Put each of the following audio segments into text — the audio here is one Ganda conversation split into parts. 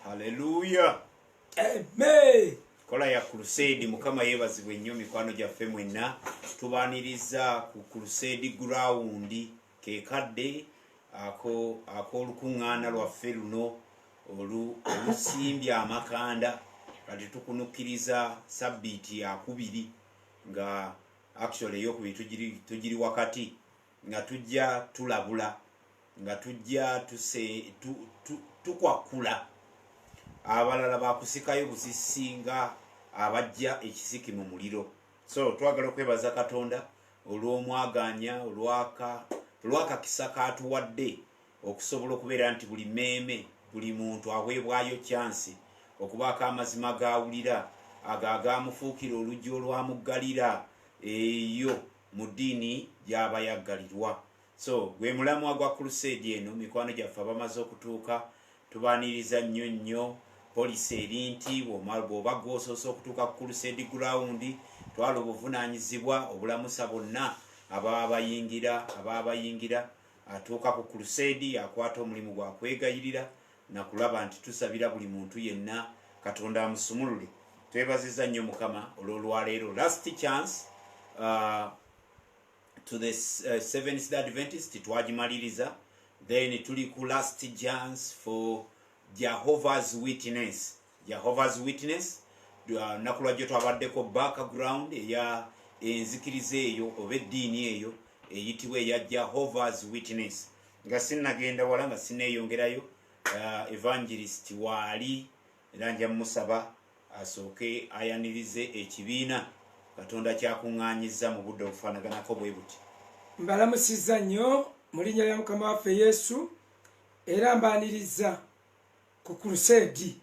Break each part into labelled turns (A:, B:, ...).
A: Hallelujah.
B: Amen.
A: Kola ya crusade mukama yebazibwe nnyo mikwano gyaffe mwenna tubaniriza ku crusade ground kekadde ak'olukuŋŋaana lwaffe luno olusimbye amakanda kati tukunukiriza sabbiiti yakubiri nga actually eyokubiri tugiri wakati nga tujja tulabula nga tujja tukwakula abalala bakusikayo busisinga abajja ekisiki mu muliro. So twagala okwebaza Katonda olw'omwaganya olwakakisa katuwadde okusobola okubeera nti buli mmeeme buli muntu aweebwayo chansi okubaako amazima gawulira agamufuukira oluggi olwamuggalira eyo mu ddiini gy'aba yaggalirwa. So gwe mulamwa gwa crusade eno mikwano gyaffe abamaze okutuuka tubaniriza nnyo polisi eri nti bw'oba gwosoose okutuuka ku crusade ground twala obuvunaanyizibwa obulamusa bonna ababa bayingira atuuka ku crusade akwata omulimu gwa kwegayirira nakulaba nti tusabira buli muntu yenna Katonda amusumulule. Twebaziza nnyo Mukama olw'olwaleero last chance to the Seventh-day Adventist twagimaliriza, then tuli ku last chance for Jehovah's Witness. Jehovah's Witness nakulwajjo twabaddeko background eya enzikiriza eyo oba eddiini eyo eyitibwa eya Jehovah's Witness nga sinnagenda wala nga sinneeyongerayo evangelist waali era nja musaba asooke ayanirize ekibiina Katonda kyakuŋŋaanyiza mu budde obufaanaganako bwe buti.
B: Mbalamusiza nnyo mu linnya lya Mukama waffe Yesu era mbaaniriza ku crusade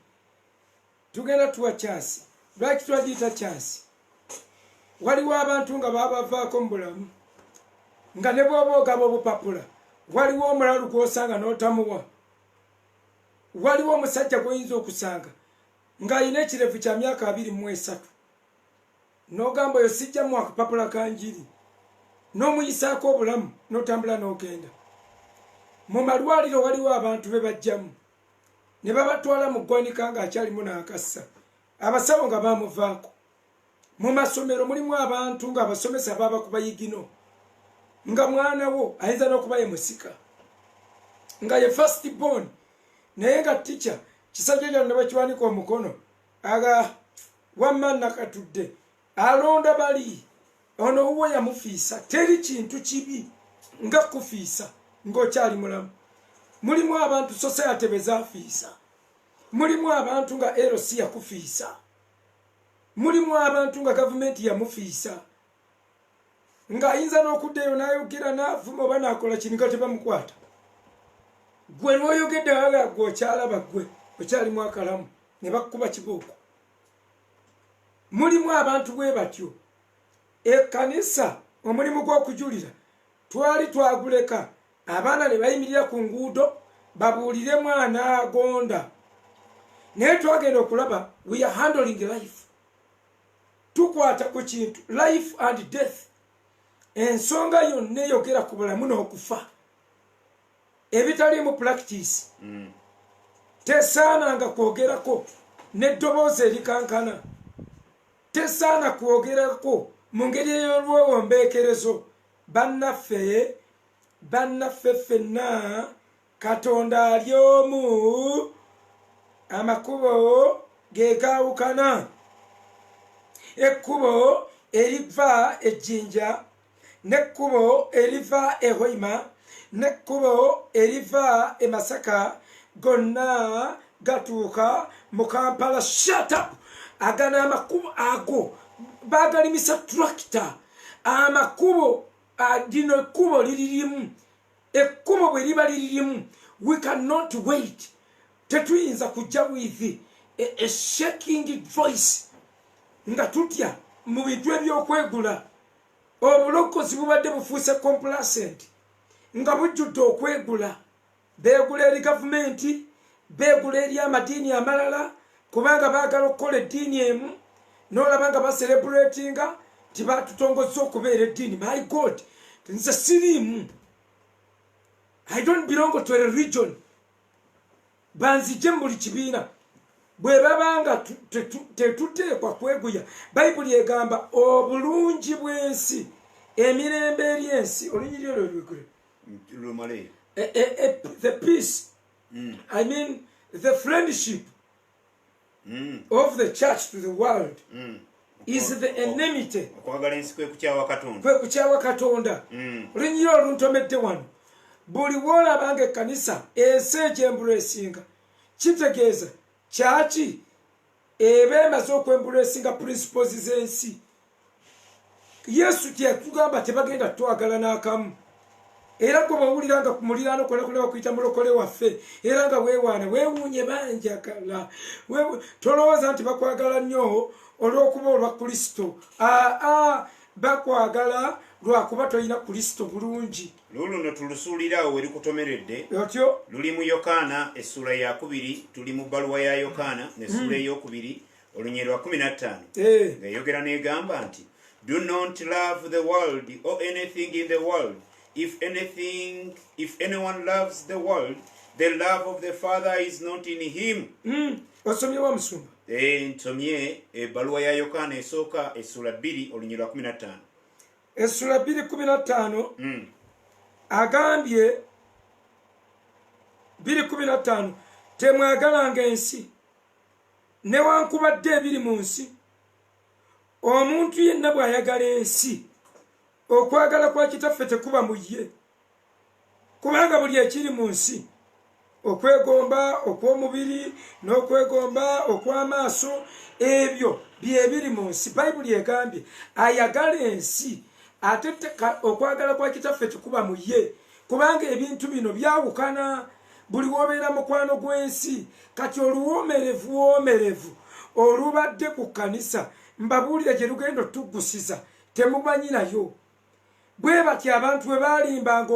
B: tugenda tuwa chansi. Lwaki twagiyita chansi? Waliwo abantu nga babavaako mu bulamu nga ne bw'oba ogaba obupapula waliwo omulalu gw'osanga n'otamuwa. Waliwo omusajja gw'oyinza okusanga ng'alina ekirevu kya myaka 23 n'ogamba oyo sijja muwa akapapula ka njiri n'omuyisaako obulamu n'otambula n'ogenda. Mu malwaliro waliwo abantu be bajjamu ne babatwala mu ggwanika ng'akyalimu n'akassa abasawo nga bamuvaako. Mu masomero mulimu abantu ng'abasomesa babakuba yigino nga mwana wo ayinza n'okuba ye musika nga ye first born naye nga teacher kisajja kyonna bakiwanika omukono aga wamma nakatudde alonda bali ono wuwo yamufiisa. Teri kintu kibi nga kufiisa ng'okyali mulamu. Mulimu abantu society bezafiisa, mulimu abantu nga LC yakufiisa, mulimu abantu nga gavumenti yamufiisa ng'ayinza n'okuddayo n'ayogera n'avuma oba n'akola kini nga tebamukwata. Gwe n'oyogedde waga gwe okyalaba gwe okyalimu akalamu ne bakukuba kibooko. Mulimu abantu bwe batyo. Ekkanisa omulimu gw'okujulira twali twaguleka abaana ne bayimirira ku nguudo babuulire mwana agonda naye twagenda okulaba we are handling life. Tukwata ku kintu life and death. Ensonga yonna eyogera ku bulamu n'okufa ebitali mu practice tesaananga kwogerako n'eddoboozi erikankana, tesaana kwogerako mu ngeri ey'olwewombeekerezo. Bannaffe ffenna Katonda ali omu, amakubo ge gaawukana. Ekkubo eriva ejjinja n'ekkubo eriva e Hoima n'ekkubo eriva e Masaka gonna gatuuka mu Kampala. Shut up! Agana amakubo ago bagalimisa tractor. Amakubo dino ekkubo liririmu. Ekkubo bwe liba liririmu we cannot wait. Tetuyinza kujja with a shaking voice nga tutya mu bintu ebyokwegula. Obulokozi bubadde bufuuse complacent nga bujjudde okwegula. Beegula eri gavumenti, beegula eri amadiini amalala kubanga baagala okukola eddiini emu n'olaba nga baselebratinga nti batutongozza okubeera eddiini. My God, nze siriimu. I don't belong to a religion. Banzije mu buli kibiina bwe babanga tetuteekwa kweguya. Bayibuli egamba obulungi bw'ensi, emirembe ery'ensi, olunyiri olwo lwigule, the peace, I mean the friendship of the church to the world is the enmity. Kwe kuchawa Katonda. Olunyiri oluntomedde wano. Buli w'olabanga ekkanisa ensi egy'embuleesinga, kitegeeza kyaki eba emaze okwembuleesinga principles z'ensi. Yesu teyatugamba tebagenda twagala n'akamu. Era gwe bw'owuliranga ku muliraano kolekole bakuyita mulokole waffe, era nga weewaana weewuunye banjagala, tolowooza nti bakwagala nnyo olw'okuba olwa Kristo. Bakwagala lwakuba tolina Kristo bulungi.
A: Luluno tulusuulirawo we likutomeredde.
B: Otyo
A: luli mu Yokaana essula ya 2, tuli mu bbaluwa ya Yokaana n'essula ey'okubiri olunyiri lwa 15 ng'eyogera n'egamba nti do not love the world or anything in the world. If anyone loves the world, the love of the Father is not in him.
B: Osomyewa musumba.
A: Nsomye ebbaluwa ya Yokaana esooka essula 2 olunyiri lwa 15.
B: Essula 2:15 agambye 2:15 temwagalanga ensi newankubadde ebiri mu nsi. Omuntu yenna bw'ayagala ensi, okwagala kwa kitaffe tekuba mu ye. Kubanga buli ekiri mu nsi, okwegomba okw'omubiri n'okwegomba okw'amaaso, ebyo byebiri mu nsi. Bayibuli egambye ayagala ensi ate okwagala kwa kitaffe tekuba mu ye. Kubanga ebintu bino byawukana. Buli wobeera mukwano gw'ensi, kati oluwoomerevu olubadde ku kkanisa, mbabuulire gye lugenda otugusiza temumanyi nayo. Bwe batyo abantu bwe baalimbanga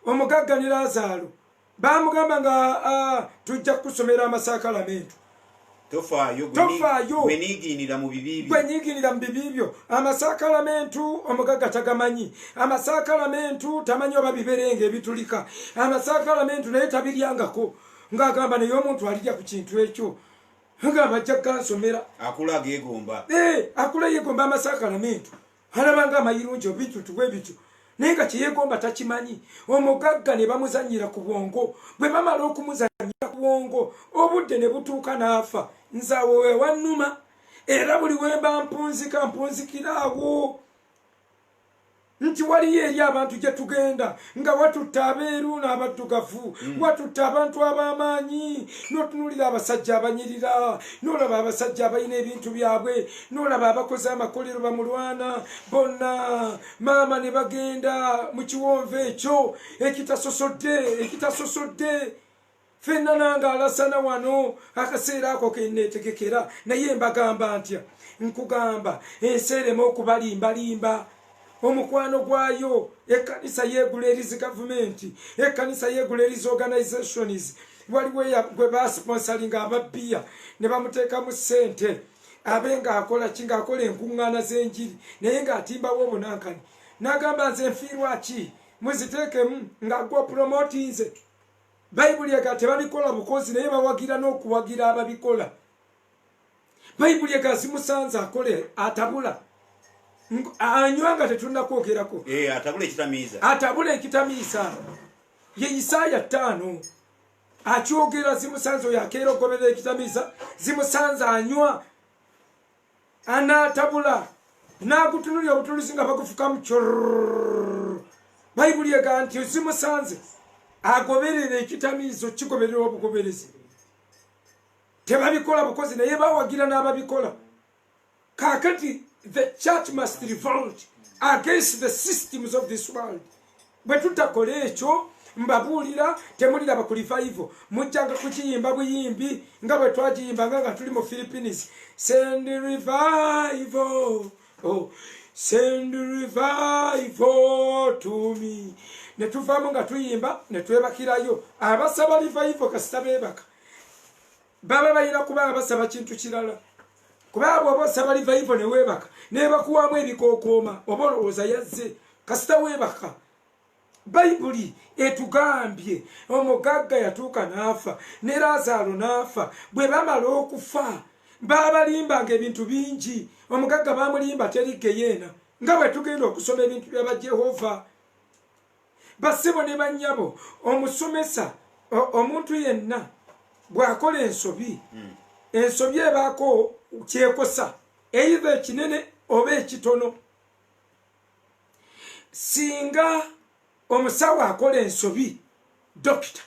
B: omugagga ne Laazaalo, baamugamba nga tujja kusomera amasaakalamentu.
A: Tofaayo gwe niigiinira mu bibi byo. Amasaakalamentu omugagga tagamanyi. Amasaakalamentu tamanyi oba biberenga ebitulika. Amasaakalamentu naye tabiryangako. Ng'agamba naye omuntu alirya ku kintu ekyo. Ng'aba ajja gansomera. Akula geegomba.
B: Akula yeegomba amasaakalamentu. Alabanga amayirungi obitutu bwe bityo. Naye nga kyeyeegomba takimanyi. Omugagga ne bamuzannyira ku bwongo. Bwe bamala okumuzannyira ku bwongo, obudde ne butuuka n'afa. Nzaawe we wannuma. Era buli wemba mpunzikiraawo. Nti waliyo eri abantu gye tugenda nga watutta abeeru n'abaddugavu, watutta abantu ab'amaanyi, n'otunuulira abasajja abanyirira, n'olaba abasajja abalina ebintu byabwe, n'olaba abakoze amakolero bamulwana, bonna maama ne bagenda mu kiwonvu ekyo ekitasosodde. Fenna nange alasana wano akaseera ako kenneetegekera, naye mbagamba ntya? Nkugamba ensi ereme okubalimbalimba. Omukwano gwayo ekkanisa yeegula erizi gavumenti, ekkanisa yeegula erizi organizations. Waliwo gwe basponsalinga ababbiya ne bamuteekamu ssente abe ng'akola ki, ng'akola enkuŋŋaana z'enjiri naye ng'atimbawo obunankani. N'agamba nze nfiirwa ki muziteekemu nga gwe promotinze. Bayibuli ega tebabikola bukozi naye bawagira n'okuwagira ababikola. Bayibuli ega zimusanze akole atabula. Anywanga tetunda kwogerako. Atabula ekitamiisa. Ye Isaaya 5. Akyogera zimusanze oyo akeera okugoberera ekitamiisa. Zimusanze anywa. Anatabula. N'agutunulira obutunuzi nga bagufukamu cyorrrr. Bayibuli ega nti zimusanze agoberera ekitamiizo kigoberera obugoberezi. Tebabikola bukozi naye bawagira n'ababikola. Kakati the church must revolt against the systems of this world. Bwe tutakola ekyo mbabuulira temuliraba ku revival. Mujjanga kukiyimba buyimbi nga bwe twagiyimbanga nga tuli mu Philippines. Send revival. Oh, send revival to me. Ne tuvaamu nga tuyimba ne twebakirayo. Abasaba revival kasita beebaka. Baba bayina kubanga basaba kintu kirala. Kuba bw'oba osaba revival ne weebaka nebakuwamu ebikookooma oba olowooza yazze kasita weebaka. bayibuli etugambye omugagga yatuuka n'afa ne Laazaalo n'afa. bwe bamala okufa baabalimbanga ebintu bingi. omugagga bamulimba teri geyeena nga bwe tugenda okusoma ebintu bya Jehova. bassebo ne bannyabo, omusomesa omuntu yenna bw'akola ensobi, ensobi ebaako kyekosa either ekinene oba ekitono. singa omusawo akola ensobi, dokita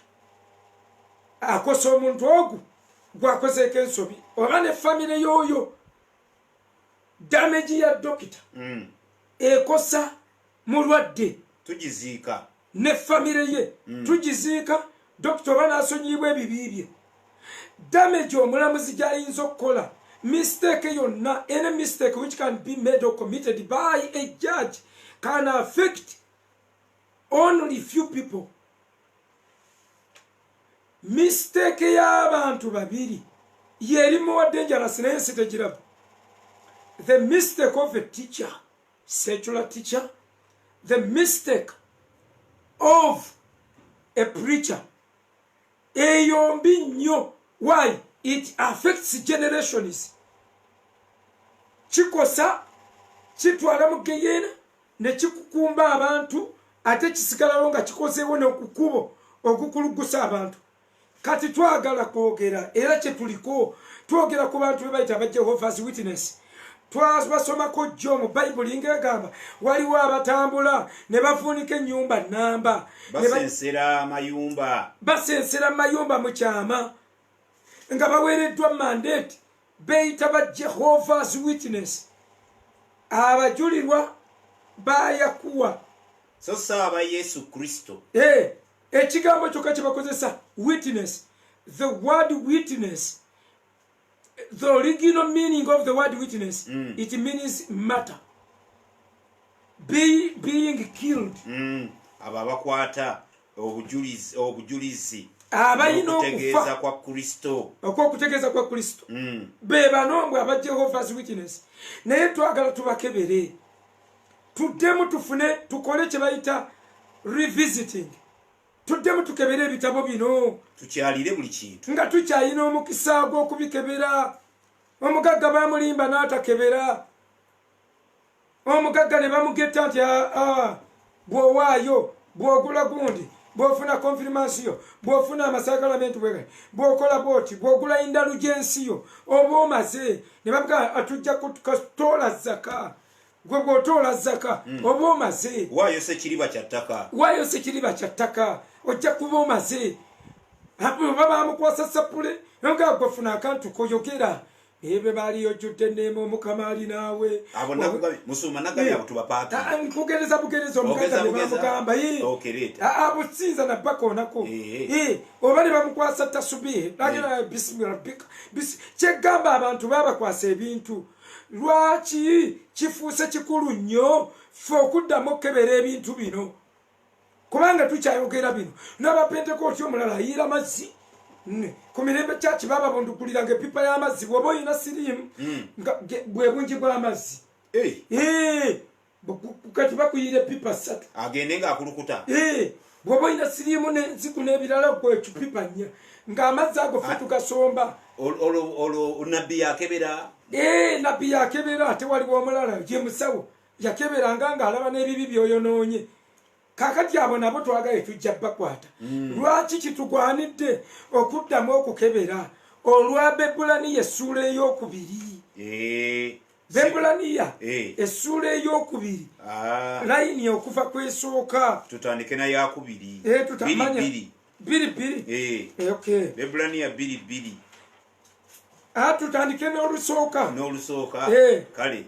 B: akosa omuntu ogwo gwakozeeko ensobi oba ne famire y'oyo, damage ya dokita ekosa mulwadde
A: tugiziika
B: ne famire ye tugiziika. dokita oba n'asonyiyibwa ebibi bye. damage omulamuzi gy'ayinza okukola, mistake yonna, any mistake which can be made or committed by a judge can affect only few people. mistake y'abantu babiri yeri more dangerous naye sitegiraba. the mistake of a teacher, secular teacher, the mistake of a preacher, eyombi nnyo. Why? It affects generations. Kikosa kitwala mu geyeena ne kikukumba abantu, ate kisigalawo nga kikozeewo n'okukubo okukulugusa abantu. kati twagala kwogera era kye tuliko twogera ku bantu be bayita aba Jehovah's Witness. twabasomako jjo mu bayibuli ng'egamba waliwo abatambula ne bafuunika ennyumba nnamba, basensera mayumba mu kyama nga baweereddwa mandate, beeyita ba Jehovah's Witness. abajulirwa bayakuwa
A: so saaba Yesu Kristo.
B: ekigambo kyokka kye bakozesa witness. The word witness, the original meaning of the word witness, it means matter, being killed.
A: abo abakwata obujulizi
B: abalina
A: okutegeeza kwa Kristo,
B: okwokutegeeza kwa Kristo, be bano aba Jehovah's Witness. naye twagala tubakebere, tuddemu tufune, tukole kye bayita revisiting. tuddemu tukebere ebitabo bino,
A: tukyalire buli kintu
B: nga tukyalina omukisa gw'okubikebera. omugagga bamulimba n'atakebera, omugagga ne bamugetta nti bw'owaayo, bw'ogula gundi, bw'ofuna confirmation, bw'ofuna amasakalamenti bwe, bw'okola booti, bw'ogula indalugensiyo oba omaze. ne bamuga atujja kutoola zaka, gwe bw'otoola zaka oba omaze.
A: waayo sekiriba kya ttaka,
B: waayo sekiriba kya ttaka, ojja kuba omaze. oba bamukwasa sapule nga gwefuna akantu koyogera. ebe baali ojjudde neema omukama ali naawe.
A: abo nakugambye musuma nagambye abo tubapaaka.
B: nkugereza bugereza omugagga ne bamugamba businza nabbakoonako. oba ne bamukwasa tasubihi nagera bisimila bika. kyeggamba abantu babakwasa ebintu. lwaki kifuuse kikulu nnyo ffe okuddamu okukebera ebintu bino? kubanga tukyayogera bino. n'abapentekooti omulala ayiira mazzi ku mirembe kyaki bababunduguliranga epipa y'amazzi. bw'oba olina siriimu bwe bungi bw'amazzi, kati bakuyiira epipa 3
A: agende ng'akulukuta.
B: bw'oba olina siriimu n'enziku n'ebirala gwekipipa 4 ng'amazzi ago ffe tugasomba.
A: olwo nabbi yakebera.
B: Nabbi yakebera. ate waliwo omulala ye musawo yakeberanga ng'alaba n'ebibi byoyonoonye. kakati abo nabo twagaye tujja bakwata. lwaki kitugwanidde okuddamu okukebera? olwa Bebulaniya essuula ey'okubiri. Bebulaniya essuula ey'okubiri layini okuva kwesooka.
A: tutandike na yakubiri.
B: Biri.
A: Bebulaniya 2:2.
B: tutandike n'olusooka.
A: kale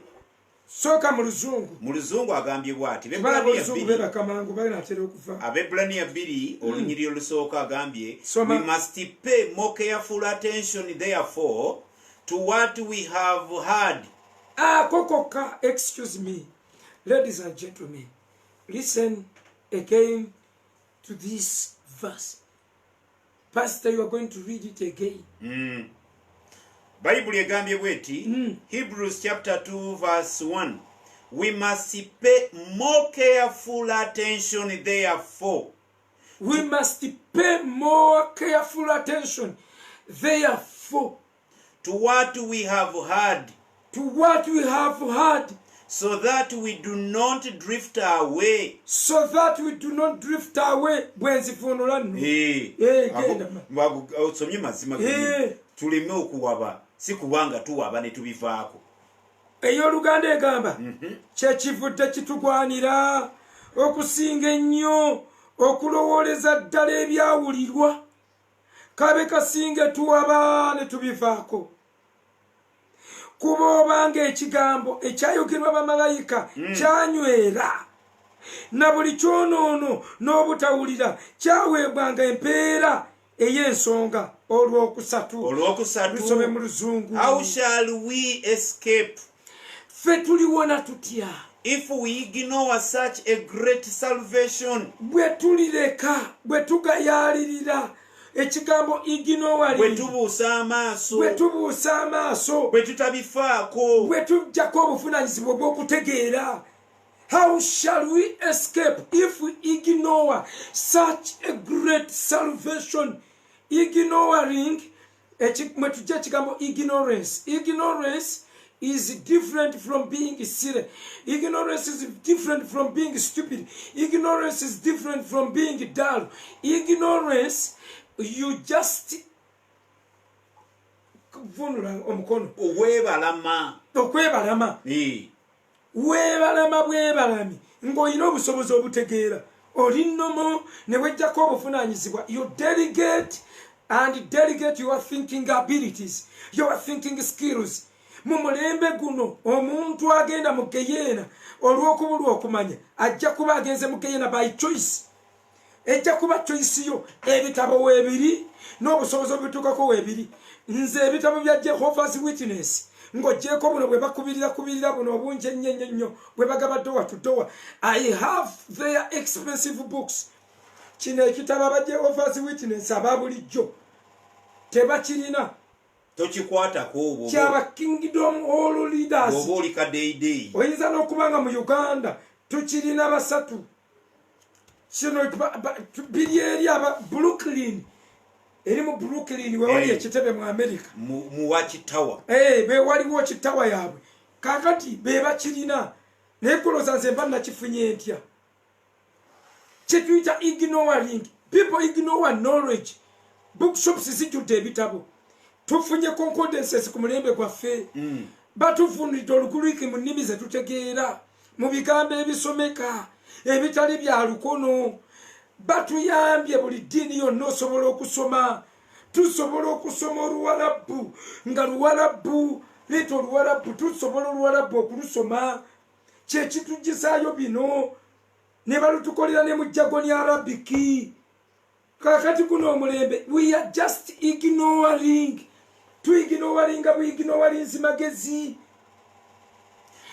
B: sooka mu luzungu
A: agambye bw'ati. Abebulaniya 2 olunyiriri olusooka agambye, we must pay more careful attention therefore to what we have heard.
B: Kokoka, excuse me, ladies and gentlemen, listen again to this verse. Pastor, you are going to read it again.
A: Bible egambye bweti, Hebrews chapter 2 verse 1. We must pay more careful attention, therefore.
B: We must pay more careful attention, therefore,
A: to what we have heard, so that we do not drift away. Osomye mazima tuleme okuwaba si kubanga tuwaba ne tubivaako.
B: Ey'Oluganda egamba kyekivudde kitugwanira okusinga ennyo okulowooleza ddala ebyawulirwa kabe kasinge tuwaba ne tubivaako. Kuba obanga ekigambo ekyayogerwa bamalayika kyanywera na buli kyonoono n'obutawulira kyaweebwanga empeera ey'ensonga olwokusatu. Lusome mu Luzungu.
A: How shall we escape?
B: Ffe tuliwona tutya
A: if we ignore such a great salvation?
B: Bwe tulireka, bwe tugayaalirira ekigambo ignoring,
A: bwe tubuusa amaaso, bwe tutabifaako,
B: bwe tujjako obuvunaanyizibwa bw'okutegeera. How shall we escape if we ignore such a great salvation? Ignoring, mwe tujja ekigambo ignorance. Ignorance is different from being silly. Ignorance is different from being stupid. Ignorance is different from being dull. Ignorance, you just vunula omukono okwebalama weebalama bwebalami ng'olina obusobozi obutegeera oli nnomo ne wejjako obuvunaanyizibwa. You delegate and delegate your thinking abilities, your thinking skills. Mu mulembe guno omuntu agenda mu geyeena olw'okubulwa okumanya ajja kuba agenze mu geyeena by choice. Ejja kuba choice yo ebitabo weebiri n'obusobozi obutuukako weebiri. Nze ebitabo bya Jehovah's Witness ng'oggyeko buno bwe bakubirira buno obungi ennyo bwe bagaba dowa to dowa. I have their expensive books. Kino ekitabo aba Jehovah's Witness aba bulijjo tebakirina.
A: Tokikwatako
B: kyaba Kingdom All Leaders.
A: Oba oli kadeyideyi.
B: Oyinza n'okubanga mu Uganda tukirina basatu. Kino biri eri aba Brooklyn. Eri mu Brooklyn we wali ekitebe mu America.
A: Mu Watchtower.
B: Be waliwo Watchtower yaabwe. Kakati be bakirina. Naye kuloza nze mba nakifunye ntya. Kyetuyita ignoring. People ignore knowledge. Bookshops zijjudde ebitabo. Tufunye concordances ku mulembe gwaffe. Batuvunulidde Oluguliki mu nnimi ze tutegeera. Mu bigambo ebisomeka. Ebitali bya lukono. Batuyambye buli ddiini yonna osobola okusoma. Tusobola okusoma Oluwarabu nga Luwarabu leeta Oluwarabu, tusobola Oluwarabu okulusoma. Kyekitujjisaayo bino ne balutukolera ne mu Jagoni Arabiki. Kakati guno omulembe we are just ignoring. Tuignoringa bwignorinzi magezi.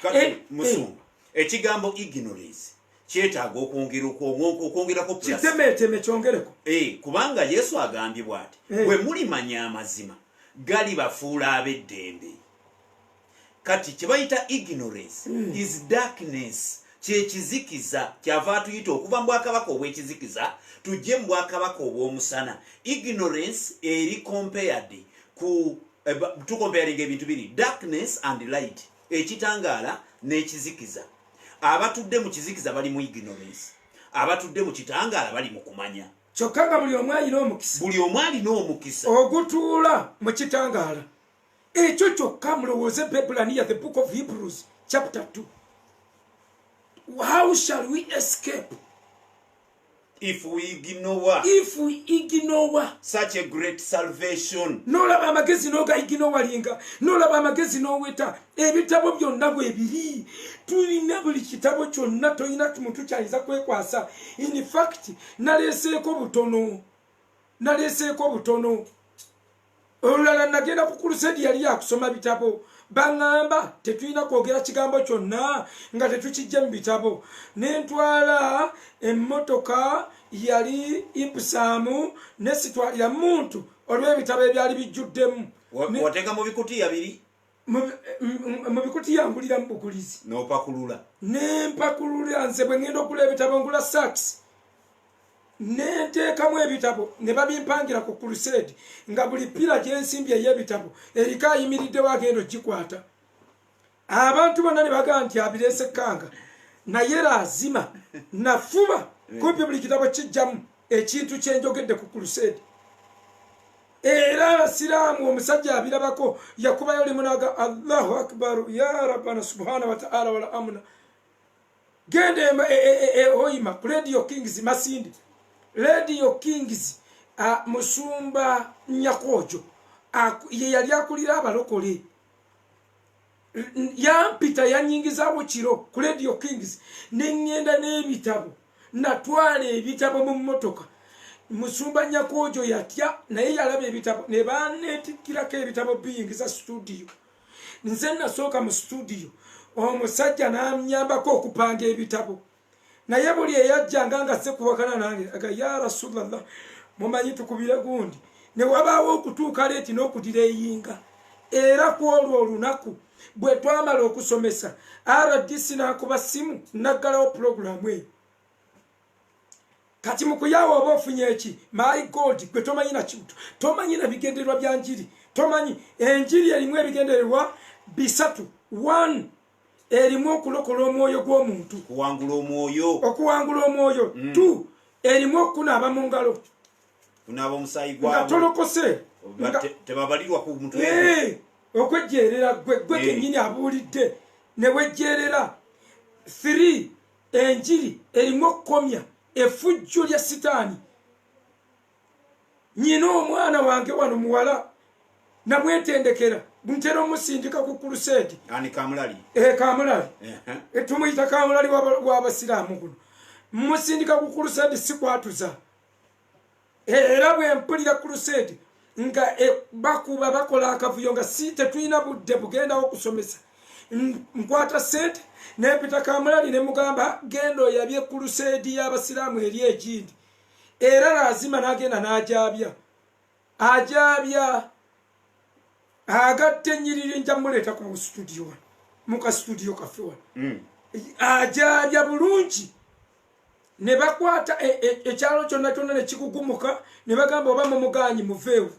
A: Kati Musumba ekigambo ignorance kyetaaga okwongerako
B: kitemeeteme kyongereko.
A: Kubanga Yesu agambye bw'ati bwe mulimanya amazima galibafuula ab'eddembe. Kati kye bayita ignorance is darkness, kyekizikiza. Kyava tuyita okuva mu bwakabaka obw'ekizikiza tujje mu bwakabaka obw'omusana. Ignorance eri compared ku tukompearinga ebintu biri, darkness and light, ekitangaala n'ekizikiza. Abatudde mu kizikiza bali mu ignorance, abatudde mu kitangaala bali mu kumanya.
B: Kyokka nga buli omu alina omukisa.
A: Buli omu alina omukisa
B: ogutuula mu kitangaala. Ekyo kyokka mulowooze Bebulaniya, the book of Hebrews chapter 2. How shall we escape
A: if we
B: ignore
A: such a great salvation?
B: Nolaba amagezi noga ignoringa, nolaba amagezi noweta. Ebitabo byonna bwe biri. Tulina buli kitabo kyonna, toyina muntu kyayinza kwekwasa. In fact, naleeseeko butono. Olulala nagenda ku crusade yali yakusoma bitabo. Bangamba tetulina kwogera kigambo kyonna nga tetukijja mu bitabo. Nentwala emmotoka yali Ipsamu nesitwalira muntu olw'ebitabo ebyali bijjuddemu.
A: Wateeka mu bikutiya biri?
B: mu bikuti yangulira mu bugulizi
A: n'opakulula
B: nempakulula nze bwe ngenda okula ebitabo ngula saks nenteekamu ebitabo ne babimpangira ku crusade nga buli pira gyensimbi ey'ebitabo eriko ayimiriddewo agenda ogikwata abantu bonna ne bagamba nti abireese kanga naye laazima nafuba kumpi buli kitabo kijjamu ekintu kyenjogedde ku crusade era abasiraamu omusajja abirabako yakubayo limunaga allahu akbaru ya rabbana subhana wa ta'ala wala amna genda oyima ku radio kings Masindi radio kings musumba Nyakojo ye yali akulira abalokole yampita yanyingizawo kiro ku radio kings nengenda n'ebitabo natwala ebitabo mu mmotoka musumba Nyakojo yatya naye yalaba ebitabo ne banetikirako ebitabo biyingiza studio nze nasooka mu studio omusajja n'amnyambako okupanga ebitabo naye buli eyajjanga nga sekuwakana nange aga ya rasulallah mumanyi tukubire gundi ne wabaawo okutuuka leeti n'okudira era ku olwo olunaku bwe twamala okusomesa RDC n'akuba simu naggalawo puroguramu eyo kati mukuyawo oba ofunye eki my god gwe tomanyi na kintu tomanyi na bigendererwa bya njiri tomanyi enjiri erimu ebigendererwa bisatu 1 erimu okulokola omwoyo gw'omuntu okuwangula omwoyo 2 erimu okunaaba mu ngalo
A: kunaaba omusaayi gwabwe
B: nga tolokose
A: tebabalirwa ku muntu
B: okwejjeerera gwe kennyini abuulidde ne wejjeerera 3 enjiri erimu okukomya efujjo lya sitaani nyina omwana wange wano muwala namwetendekera ntera omusindika ku crusade
A: ani Kamulali
B: Kamulali tumuyita Kamulali w'abasiraamu guno musindika ku crusade sikwatuza era bwe mpulira crusade nga bakuba bakola akavuyo nga si tetulina budde bugendawo okusomesa nkwata sente nepita Kamulali ne mugamba gendo yabye crusade y'abasiraamu eri egindi era lazima nagenda n'ajabya agatte nyiriri nja muleta ku studio muka studio kaffe wano ajabya bulungi ne bakwata ekyalo kyonna ne kikugumuka ne bagamba oba mumuganyi muveewo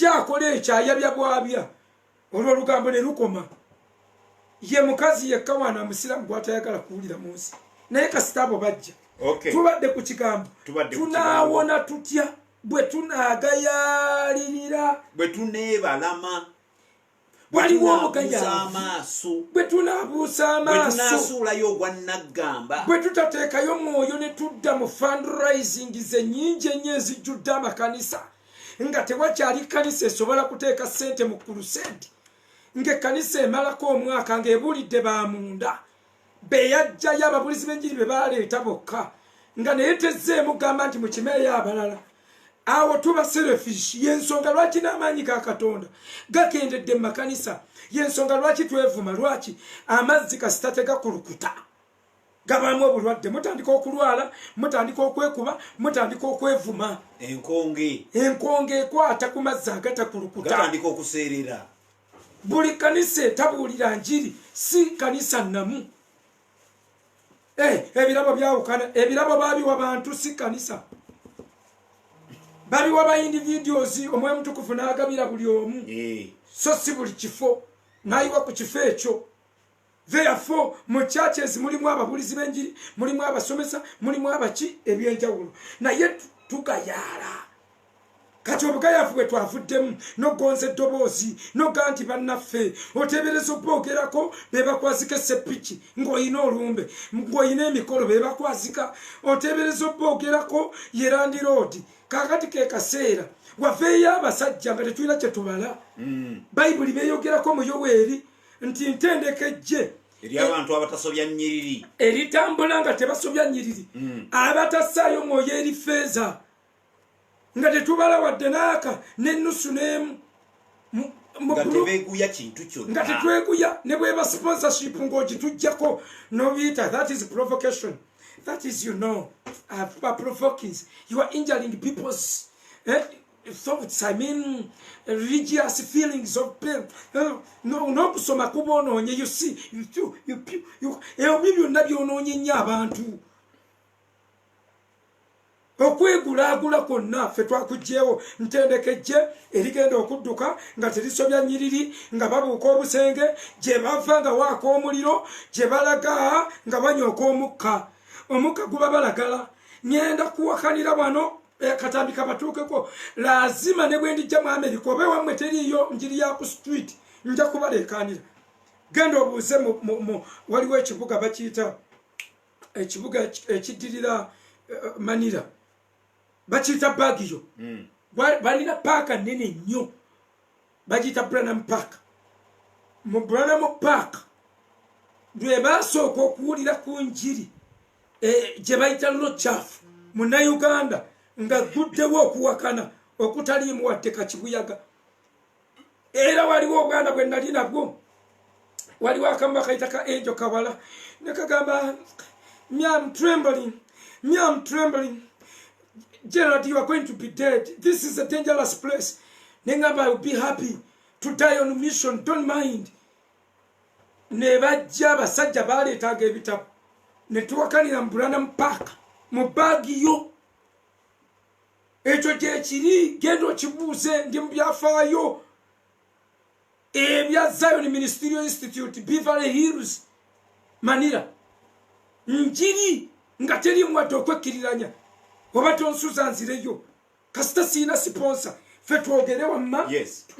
B: yakola ekyayabya bwabya olwo olugambo ne lukoma ye mukazi yekka wana musiraamu gwatayagala kuwulira mu nsi naye kasita abo bajja tubadde ku kigambo tunaawona tutya bwe tunaagayaalirira
A: bwe tuneebalama
B: waliwo omugayaavu bwe tunaabuusa amaaso
A: tunasuulayo ogwannaggamba
B: bwe tutateekayo mwoyo ne tudda mu fundraising ze nnyingi ennyo ezijjudde amakanisa nga tewakyali kanisa esobola kuteeka ssente mu crusade ng'ekkanisa emalako omwaka ng'ebuulidde bamunda beyajjayo ababulizi b'enjiri be baleeta bokka nga naye tezzeemu gamba nti mukimeeyo abalala awo tuba selfish yensonga lwaki n'amaanyi ga Katonda gakendedde mu makanisa yensonga lwaki twevuma lwaki amazzi kasita tegakulukuta gabaamu obulwadde mutandika okulwala mutandika okwekuba mutandika okwevuma
A: enkonge
B: ekwata ku mazzi agatakulukuta
A: gatandika okuseerera
B: buli kanisa etabuulira njiri si kanisa namu ebirabo byawukana ebirabo babiwa bantu si kanisa babiwa ba individuals omwe mutukufu n'agabira buli omu so si buli kifo nayiwa ku kifo ekyo therefore mu churches mulimu ababulizi b'enjiri mulimu abasomesa mulimu abaki ebyenjawulo naye tugayaala kati obugayavu bwe twavuddemu nogonza eddoboozi noga nti bannaffe oteebereza oboogerako bebakwazika esepiki ng'olina olumbe ng'olina emikolo bebakwazika oteebereza oboogerako yerandi roodi kakati ke kaseera waveeyo abasajja nga tetulina kye tubala bayibuli beeyogerako mu Yoweeri nti ntendeka ejje
A: eri abantu abatasobya nnyiriri
B: eritambula nga tebasobya nnyiriri abatassaayo mwoyo eri feeza nga tetubala wadde n'aka n'ennusu n'emu
A: nga tebeeguya kintu kyonna
B: nga tetweguya ne bweba sponsorship ng'ogitujjako nobiyita that is provocation that is provoking you are injuring people's thoughts, I mean religious feelings of pain. No kusoma kubononye, you see, you byononye nnyo abantu. Okwegulaagula kwonna ffe twakugjewo ntendekejje erigenda okudduka nga terisobya nnyiriri nga babuuka obusenge gye bava nga waaka omuliro gye balaga nga banyooka omukka guba balagala. Ngenda kuwakanira wano katambi kabatuukeko lazima ne bwe ndijja mu Amerika oba ewammwe teriiyo njiri ya ku street nja kubaleekaanira. Genda obuuze waliwo ekibuga bakiyita ekibuga ekiddirira Manila bakiyita Baguio. Balina paaka nnene nnyo bagiyita Branham Park. Mu Branham Park lwe basooka okuwulira ku njiri gye bayita Lochafu Munnayuganda nga guddewo okuwakana okutaliimu wadde kakibuyaga. Era waliwo obwana bwe nali nabwo waliwo akamu bakayita ka Angel Kawala ne kagamba me I'm trembling. Gerald, you are going to be dead. This is a dangerous place. Nengamba, I will be happy to die on mission. Don't mind. Nebajja basajja baleetaaga ebitabo ne tuwakanira mu Branham Park mu Baguio. Ekyo gye kiri, genda okibuuze, ndi mu byafaayo ebya Zion Ministerial Institute, Beverly Hills, Manila. Njiri nga teriimu wadde okwekkiriranya oba tonsuza nzireyo kasita siina sponsor ffe twogere wamma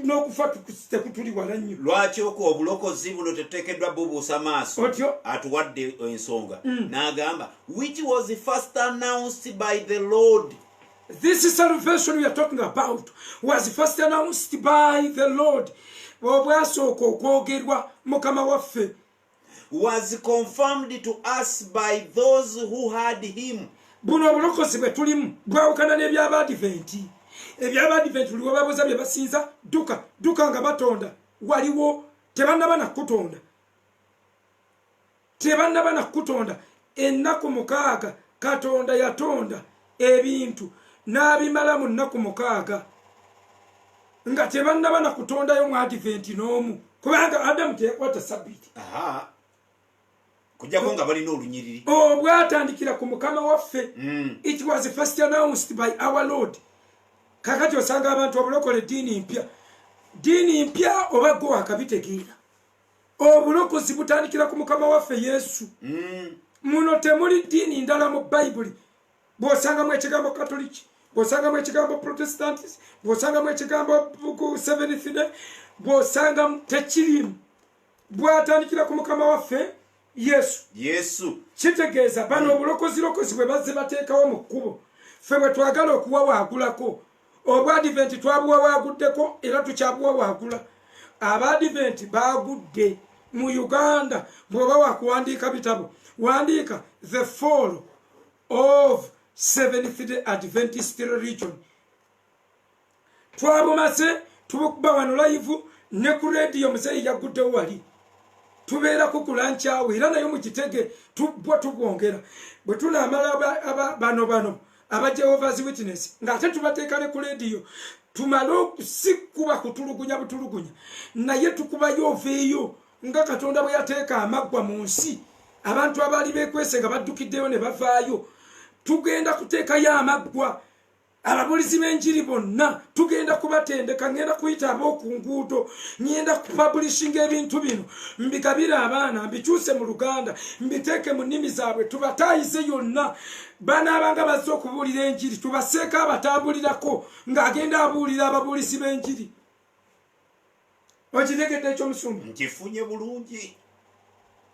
B: n'okufa tekutuli wala nnyo.
A: Lwaki obulokozi buno tetuteekeddwa bubuusa maaso atuwadde ensonga n'agamba which was first announced by the Lord.
B: This salvation we are talking about was first announced by the Lord. Obwasooka okwogerwa Mukama waffe
A: was confirmed to us by those who had him.
B: Buno obulokozi bwe tulimu bwawukana n'eby'Abadiventi. Eby'Abadiventi tuliwo babuuza bye basinza duka nga batonda waliwo tebannaba nakutonda ennaku 6 Katonda yatonda ebintu n'abimala mu nnaku 6 nga tebannaba nakutondayo mu Adiventi n'omu kubanga Adamu teyakwata Sabbiiti.
A: Kujjako nga balina olunyiriri
B: bwatandikira ku Mukama waffe. It was first announced by our Lord. Kakati osanga abantu obulokole diini mpya oba gwe wakabitegeera. Obulokozi butandikira ku Mukama waffe Yesu. Muno temuli diini ndala mu Bayibuli. Bw'osangamu ekigambo Katoliki, bw'osangamu ekigambo Protestantis, bw'osangamu ekigambo Seventh Day, bw'osangamu tekirimu. Bwatandikira ku Mukama waffe Yesu. Kitegeeza bano obulokozi bwe bazze bateekawo mu kkubo. Ffe bwe twagala okuwa waagulako. Obwadiventi twabuwa waaguddeko era tukyabuwa waagula. Abadiventi baagudde mu Uganda. Bw'oba waakuwandiika bitabo wandiika the fall of Seventh-day Adventist religion. Twabumaze tubukuba wano live ne ku radio muzeeyi yaguddewo wali. Tubeera kukulanchawe era nayo mukitege tubwongera bwe tunaamala bano aba Jehovah's Witness ng'ate tubateeka ne ku radio tumale okusikuba kutulugunya butulugunya naye tukubayo oveeyo nga Katonda bwe yateeka amaggwa mu nsi abantu abaali beekwese nga baddukiddeyo ne bavaayo. Tugenda kuteekayo amaggwa ababulizi b'enjiri bonna tugenda kubatendeka. Ngenda kuyita ab'oku nguudo, ngenda kupublishinga ebintu bino mbigabire abaana mbikyuse mu Luganda mbiteeke mu nnimi zaabwe tubataayize yonna. Banaabanga bazze okubuulira enjiri tubaseeka abatambulirako ng'agenda abuulira ababulizi b'enjiri. Okitegedde ekyomusumba?
A: Nkifunye bulungi.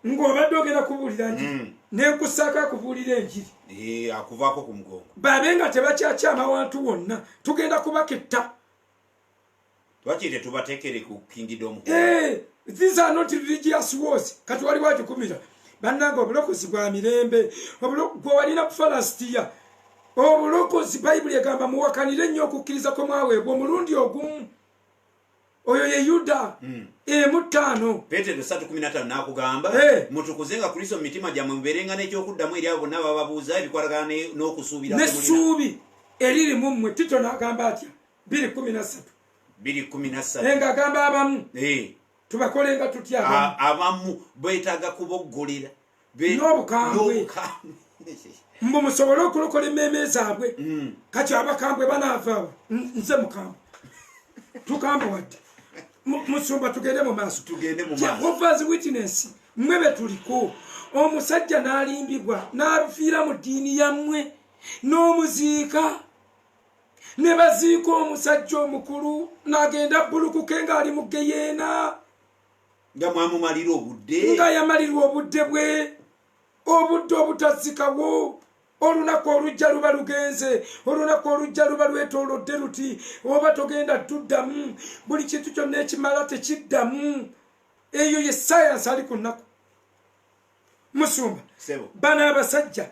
B: Ng'obadde ogenda kubuulira njiri n'enkusaako akubuulira enjiri.
A: Akuvaako ku mugongo.
B: Babe nga tebakyakyama wantu wonna tugenda kubaketta.
A: Lwaki tetubateekere ku kingdom?
B: These are not religious wars. Kati wali wagikumira bannanga obulokozi bwa mirembe gwe walina kufa lasitiya. Obulokozi Bayibuli egamba muwakanire nnyo okukkiriza kwe mwaweebwa omulundi ogumu. Oyo ye Yuda. Mu 5
A: Petero 3:15 nakugamba mutukuzenga Kristo mitima gyamwe muberenga n'ekyokuddamu eri abo bonna bababuuza ebikwatagana n'okusuubira
B: n'essuubi eriri mu mmwe. Tito n'agamba atya 2:13 nga agamba abamu tubakolenga tutya
A: abamu beetaaga kuboggolera
B: n'obukambwe mbu musobole okulokola emmeeme zaabwe kati abakambwe banaavaawo nze mukambwe tukambwe wadde musumba tugende mu maaso Jehovah's Witness mmwe be tuliko omusajja n'alimbibwa n'afiira mu ddiini yammwe n'omuziika ne baziika omusajja omukulu n'agenda bbulukuke ng'ali mu geyeena
A: nga mwamumalira obudde
B: nga yamalirwa obudde bwe obudde obutazikawo olunaku olujja luba lugenze olunaku olujja luba lwetoolodde luti oba togenda tuddamu buli kintu kyonna ekimala tekiddamu eyo ye sayansi ali ku nnaku musumba bano abasajja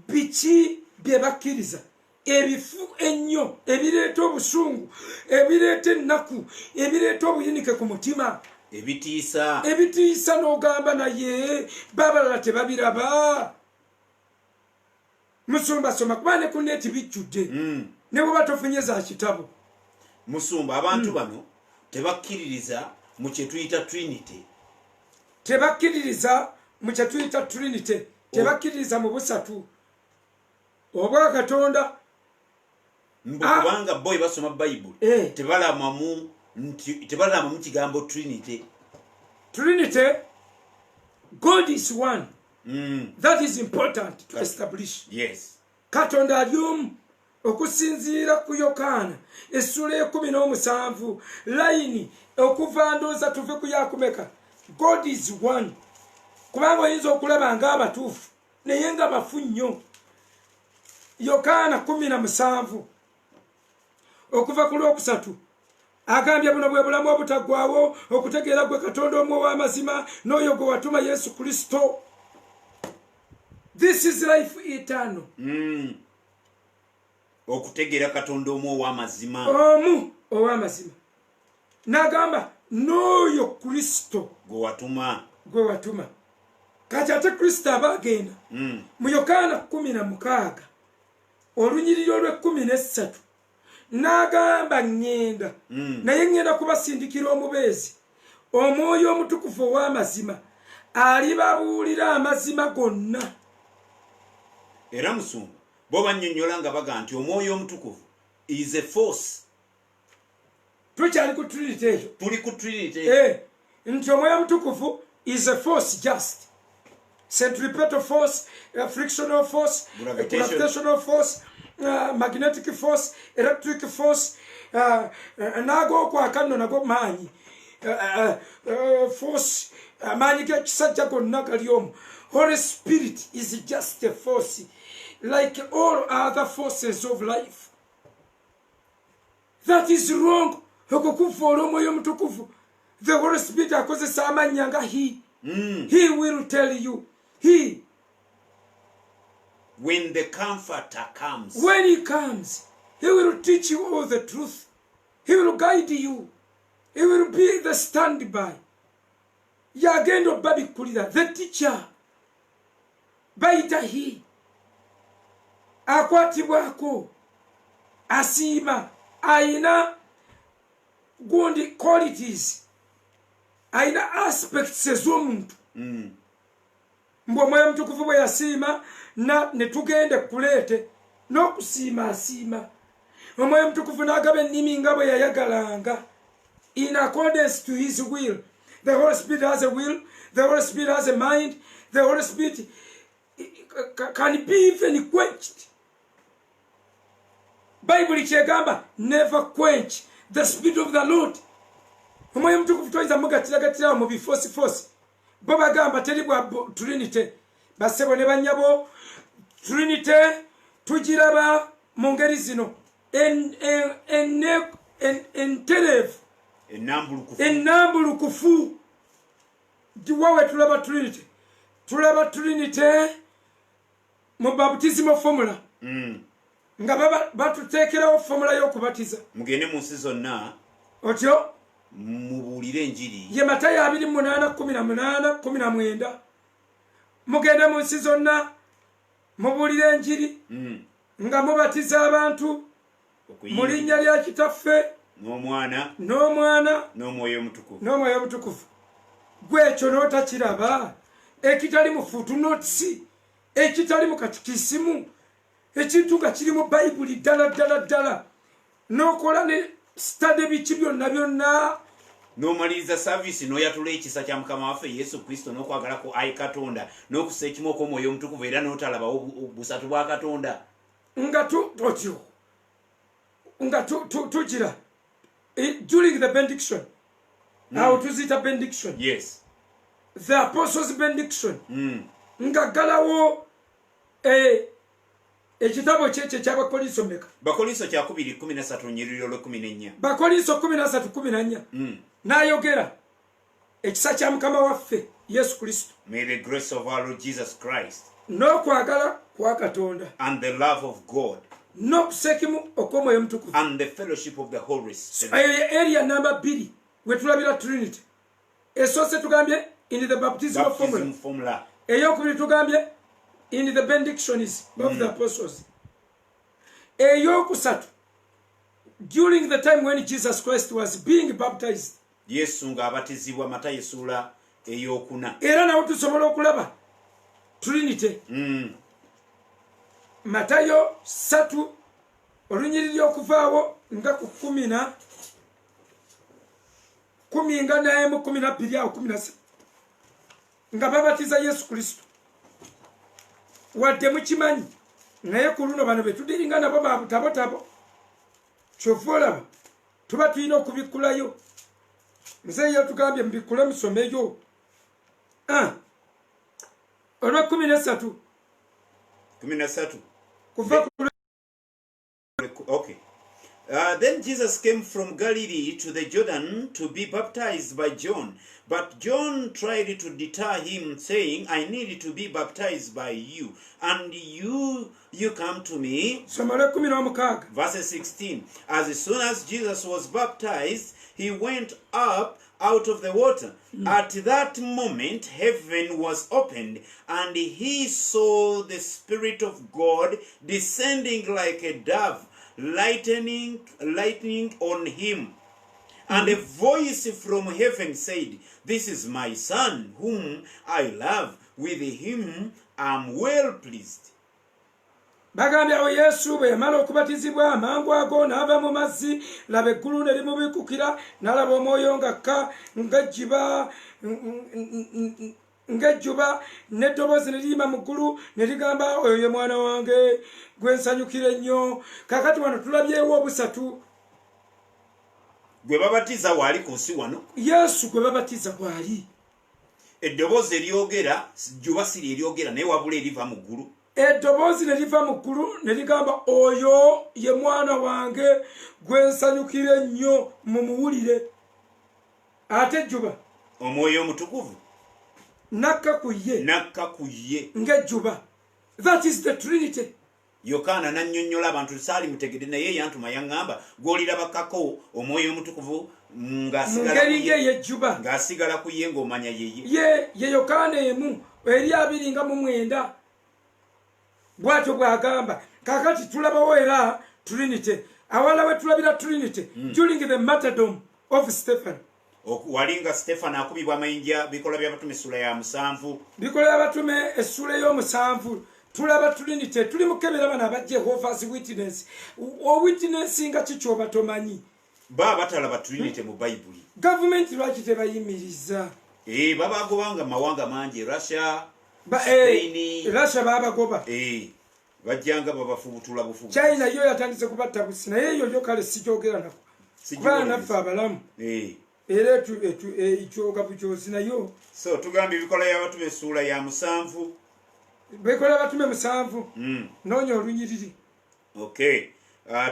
B: biki bye bakkiriza ebifu ennyo ebireeta obusungu ebireeta ennaku ebireeta obuyinike ku mutima ebitiisa n'ogamba naye babalala tebabiraba musumba soma kuba ne ku neeti bijjudde ne bwe batofunye za kitabo
A: musumba abantu bano tebakkiririza mu kye tuyita trinity
B: tebakkiririza mu busatu obwa Katonda
A: kubanga bo basoma bayibuli tebalamamu kigambo trinity.
B: God is one. That is important to establish.
A: Yes.
B: Katonda ali omu okusinziira ku Yokaana essula 17 layini okuva ndooza tuve ku yakumeka. God is one. Kubanga oyinza okulaba ng'abatuufu naye nga bafu nnyo. Yokaana 17 okuva ku lwokusatu agambye buno bwe bulamu obutaggwaawo okutegeera gwe Katonda omu ow'amazima n'oyo gwe watuma Yesu Kristo. This is life eternal.
A: Okutegeera Katonda omu ow'amazima.
B: Omu ow'amazima. N'agamba n'oyo Kristo
A: gwe
B: watuma. Kati ate Kristo aba agenda. Mu Yokaana 16 olunyiriri olw'13 n'agamba ngenda naye ngenda kubasindikira omubeezi omwoyo omutukuvu ow'amazima alibabuulira amazima gonna.
A: Era musumba bo bannyonnyola nga baga nti omwoyo omutukuvu is a force.
B: Tukyali ku trinity eyo.
A: Tuli ku trinity.
B: Nti omwoyo omutukuvu is a force just. Centripetal force, frictional force, gravitational force, magnetic force, electric force, nago kwa kano nago manyi. Force, manyi gekisajja gonna gali omu. Holy Spirit is just a force, like all other forces of life. That is wrong. Okukufuula omwoyo omutukuvu. The Holy Spirit akozesa amannya nga he. He will tell you.
A: When the Comforter comes.
B: When he comes, he will teach you all the truth. He will guide you. He will be the standby. Yagenda obabikulira, the teacher. Bayita he. Akwatibwako. Asiima. Aina gundi qualities. Aina aspects ez'omuntu. Mbwe omwoyo omutukuvu bwe yasiima ne tugende kuleete n'okusiima asiima. Omwoyo omutukuvu n'agaba ennimi nga bwe yayagalanga. In accordance to his will. The Holy Spirit has a will. The Holy Spirit has a mind. The Holy Spirit can be even quenched. Bible kyegamba never quench the Spirit of the Lord. Omwoyo omutukuvu toyinza mugatiragatirawo mu bifosi. Bo bagamba teri bwa Trinity. Basebo ne bannyabo Trinity tugiraba mu ngeri zino. Enterevu. Ennambulukufu. Wawe tulaba Trinity. Tulaba Trinity mu baptismal formula. Nga batuteekerawo formula y'okubatiza.
A: Mugende mu nsi zonna.
B: Otyo?
A: Mubuulire enjiri.
B: Ye Matayo 28:18-19. Mugende mu nsi zonna mubuulire enjiri. Nga mubatiza abantu mu linnya lya kitaffe
A: n'omwana n'omwoyo
B: omutukuvu. Gwekyo n'otakiraba, ekitali mu footnotes, ekitali mu katikisimu, ekintu nga kiri mu bayibuli ddala n'okola ne study biki byonna
A: n'omaliriza service n'oyatula ekisa kya mukama waffe yesu kristo n'okwagala ku ayi katonda n'okussa ekimu okw'omwoyo omutukuvu era n'otalabawo busatu bwa katonda
B: nga otyo nga tugira during the benediction. Awo tuzita benediction.
A: Yes.
B: The apostles benediction. Nga galawo ekitabo kyekyo ky'Abakolinso meka?
A: Bakolinso kya 2:13 nnyiriro lwe 14.
B: Bakolinso 13:14. N'ayogera ekisa kya mukama waffe Yesu Kristo.
A: May the grace of our Lord Jesus Christ
B: n'okwagala kwa Katonda
A: and the love of God
B: n'okusekimu okw'omwoyo omutukuvu
A: and the fellowship of the Holy Spirit.
B: Area number 2 we tulabira Trinity. Esose tugambye in the baptismal formula. Eyokubiri tugambye in the benedictions of the apostles. Eyokusatu during the time when Jesus Christ was being baptized.
A: Yesu ng'abatizibwa Matayo essula ey'okuna.
B: Era nawo tusobola okulaba Trinity. Matayo 3 olunyiriri okuvaawo nga ku 10 nga naemu 12 awo 13 nga babatiza Yesu Kristo. Wadde mukimanyi naye ku luno bano betudiringa nabo babutabotabo kyova olaba tuba tulina okubikkulayo. Muzeeyi yatugambye mubikkule musomeyo olwa 13 kuva
A: Okay. Then Jesus came from Galilee to the Jordan to be baptized by John. But John tried to deter him, saying, I need to be baptized by you, and you come to me. Verse 16. As soon as Jesus was baptized, he went up out of the water. At that moment, heaven was opened, and he saw the Spirit of God descending like a dove, lightning on him. And a voice from heaven said, This is my son, whom I love. With him I am well pleased.
B: Bagambye awo Yesu bwe yamala okubatizibwa amangu ago n'ava mu mazzi, laba eggulu ne limubikukira, n'alaba omwoyo ng'ejjuba n'eddoboozi ne liyima mu ggulu ne ligamba, oyo ye mwana wange gwe nsanyukira ennyo. Kaakati wano tulabyewo obusatu.
A: Gwe babatiza waali ku nsi wano.
B: Yesu gwe babatiza waali.
A: Eddoboozi eryogera jjuba si eryogera naye wabula eriva mu ggulu.
B: Eddoboozi ne liva mu ggulu ne ligamba, oyo ye mwana wange gwe nsanyukira ennyo mumuwulire. Ate ejjuba
A: omwoyo omutukuvu
B: nakka ku ye ng'ejjuba. That is the Trinity.
A: Yokaana n'annyonnyola abantu saali mutegedde naye yantuma yaŋŋamba gw'olirabakako omwoyo omutukuvu ng'asigala ku ye ng'omanya
B: ye Yokaana emu eri 2:9 bw'atyo bw'agamba. Kaakati tulabawo era Trinity. Awala we tulabira Trinity during the martyrdom of Stephen.
A: Walinga Stefano akubibwa amayinja, Bikola by'Abatume essula ya 7.
B: Bikola by'Abatume essula y'omusanvu. Tulaba Trinity. Tuli mukebera bana aba Jehovah's Witness. Witness nga kikyoba tomanyi.
A: Batalaba Trinity mu Bayibuli.
B: Government lwaki tebayimiriza?
A: Babagobanga mawanga mangi, Russia,
B: Russia babagoba.
A: Bajjanga babafubutula bufubu.
B: China yo yatandise kubatta busi naye yo kale sikyogera nako. Kubanga naffe abalamu. Era ekyoga bukyosi nayo.
A: So tugambye Bikola by'Abatume essula ya 7.
B: Bikola by'Abatume 7. Noonya olunyiriri.
A: Okay.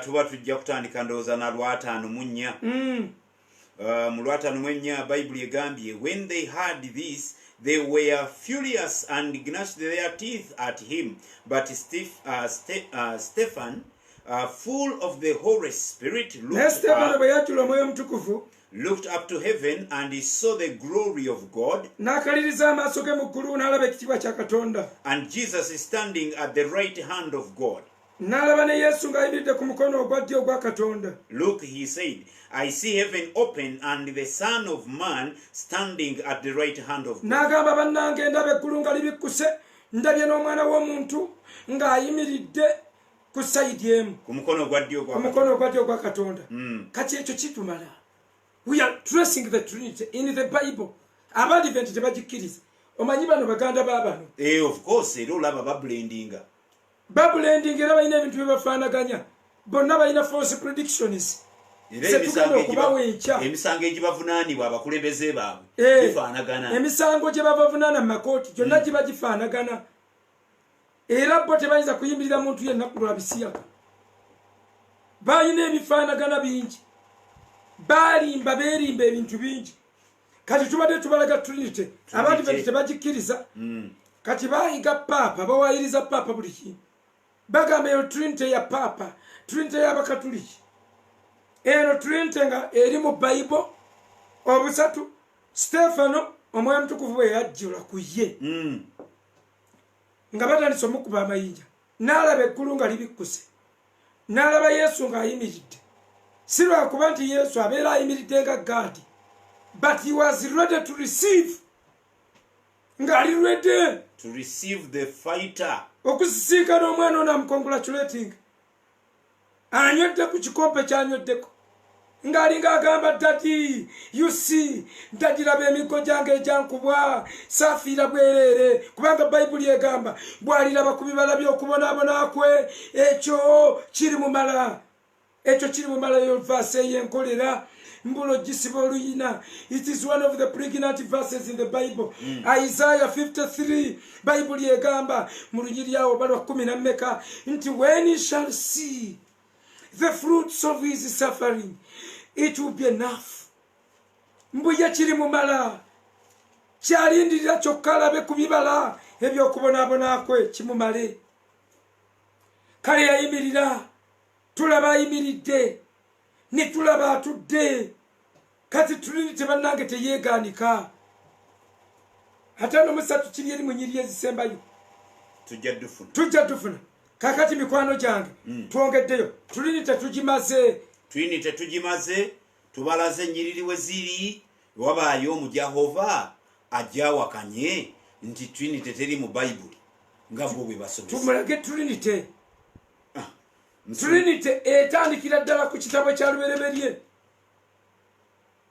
A: Tuba tujja kutandika ndowooza na Lwataano mu 4. Mu Lwataano mu 4 Bayibuli egambye, when they heard this, they were furious and gnashed their teeth at him. But Stephen, full of the Holy Spirit, looked up to heaven and he saw the glory of God, and Jesus is standing at the right hand of God.
B: n'alaba ne Yesu ng'ayimiridde ku mukono ogwa ddyo ogwa Katonda.
A: Look, he said, I see heaven open and the Son of Man standing at the right hand of God.
B: N'agamba bannange ndaba eggulu nga libikkuse, ndabye n'omwana w'omuntu ng'ayimiridde ku sayidi emu.
A: Ku mukono ogwa ddyo
B: ogwa Katonda. Kati ekyo kitumala. We are tracing the Trinity in the Bible. Abadiventi tebagikkiriza. Omanyi bano baganda baabano.
A: Of course, era olaba bablendinga.
B: Bablending era balina ebintu bye bafaanaganya. Bonna balina false predictions.
A: Emisango egibavunaanibwa abakulembeze baabwe gifaanagana.
B: Emisango gye babavunaana mu makooti gyonna giba gifaanagana. Era bo tebayinza kuyimirira muntu yenna ku lwa bisiyaga. Balina ebifaanagana bingi. Beerimba ebintu bingi. Kati tubadde tubalaga Trinity. Abantu benti tebagikkiriza. Kati baayiga paapa, bawaayiriza paapa buli kintu. Bagamba eyo Trinity ya paapa, Trinity y'Abakatuliki. Eno Trinity nga eri mu Bible obusatu. Stefano omwoyo omutukuvu bwe yajjula ku ye. Nga batandise omukuba amayinja. N'alaba eggulu nga libikkuse. N'alaba Yesu ng'ayimiridde. Si lwakuba nti Yesu abeera ayimiridde nga God. But he was ready to receive. Ng'ali ready
A: to receive the fighter.
B: Okusisinkana omwana ono amcongratulating. Anywedde ku kikompe ky'anyweddeko. Ng'alinga agamba Daddy, you see, Daddy laba emiggo gyange egyankubwa, saafiira bwereere, kubanga Bayibuli egamba bw'aliraba ku bibala by'okubonaabona kwe, ekyo kiri mu mala. Ekyo kiri mu mala yo verse ey'enkolera. Mbulo gisiba oluyina. It is one of the pregnant verses in the Bible. Isaiah 53. Bible egamba mu lunyiri awo balwa 10 nti when he shall see the fruits of his suffering, it will be enough. Mbuye kiri mu mala. Kyalindirira kyokka alabe ku bibala ebyokubonaabona kwe kimumale. Kale yayimirira. Tulaba ayimiridde. Ne tulaba atudde. Kati Trinity bannange teyeegaanika. Ate n'omusatu kiri eri mu nnyiriri ezisembayo. Tujja dufuna. Kakati mikwano gyange. Twongeddeyo. Trinity tugimaze. Tubalaze ennyiriri we ziri. Wabaayo mu Jehova ajawakanye nti Trinity teri mu Bible. Nga bo bwe basomesa. Tumulage Trinity. Trinity etandikira ddala ku kitabo kya lubereberye.